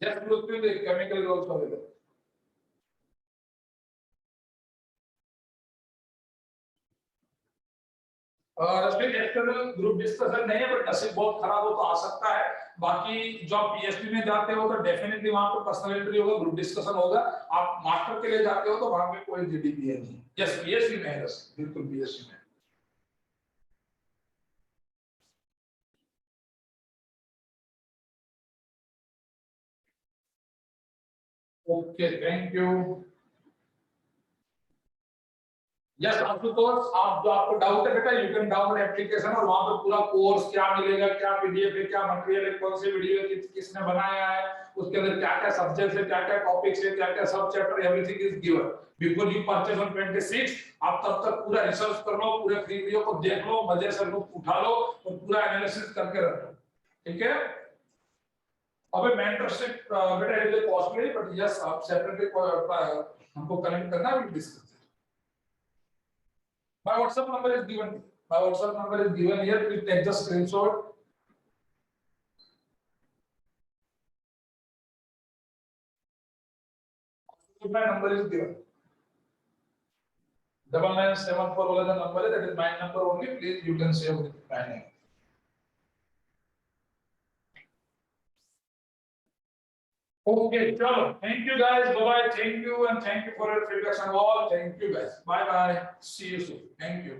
Just look to the chemical roles available. External group discussion नहीं है, बट नसीब बहुत खराब हो तो आ सकता है। बाकी जो आप पीएचडी में जाते हो तो डेफिनेटली वहां पे पर्सनल एंट्री होगा, ग्रुप डिस्कशन होगा। आप मास्टर के लिए जाते हो तो वहां पे कोई जीडीपीए नहीं। यस, पीएचडी में है, बिल्कुल पीएचडी में। Okay, thank you. Yes Ashutosh, आप जो आपको डाउट है बेटा, यू कैन डाउनलोड एप्लीकेशन और वहां पे पूरा कोर्स क्या मिलेगा, क्या पीडीएफ है, क्या मटेरियल है, कौन सी वीडियो है, किसने बनाया है, उसके अंदर क्या क्या सब्जेक्ट्स है, क्या क्या टॉपिक्स है, क्या क्या सब chapter, everything is given before you purchase on 26। आप तब तक पूरा रिसर्च कर लो, पूरे फ्री वीडियो को देख लो, मजे से लुत्फ उठा लो और पूरा एनालिसिस करके रख लो, ठीक है? अबे मेंटरशिप बेटा it is costly, but yes आप सेपरेटली हमको कनेक्ट करना, will discuss. My WhatsApp number is given. My WhatsApp number is given here. Please take the screenshot. My number is given. 9974 वाला जो number है, that is my number only. Please you can save with my name. Okay, chalo. Thank you guys. Bye bye. Thank you and thank you for your feedback and all. Thank you guys. Bye bye. See you soon. Thank you.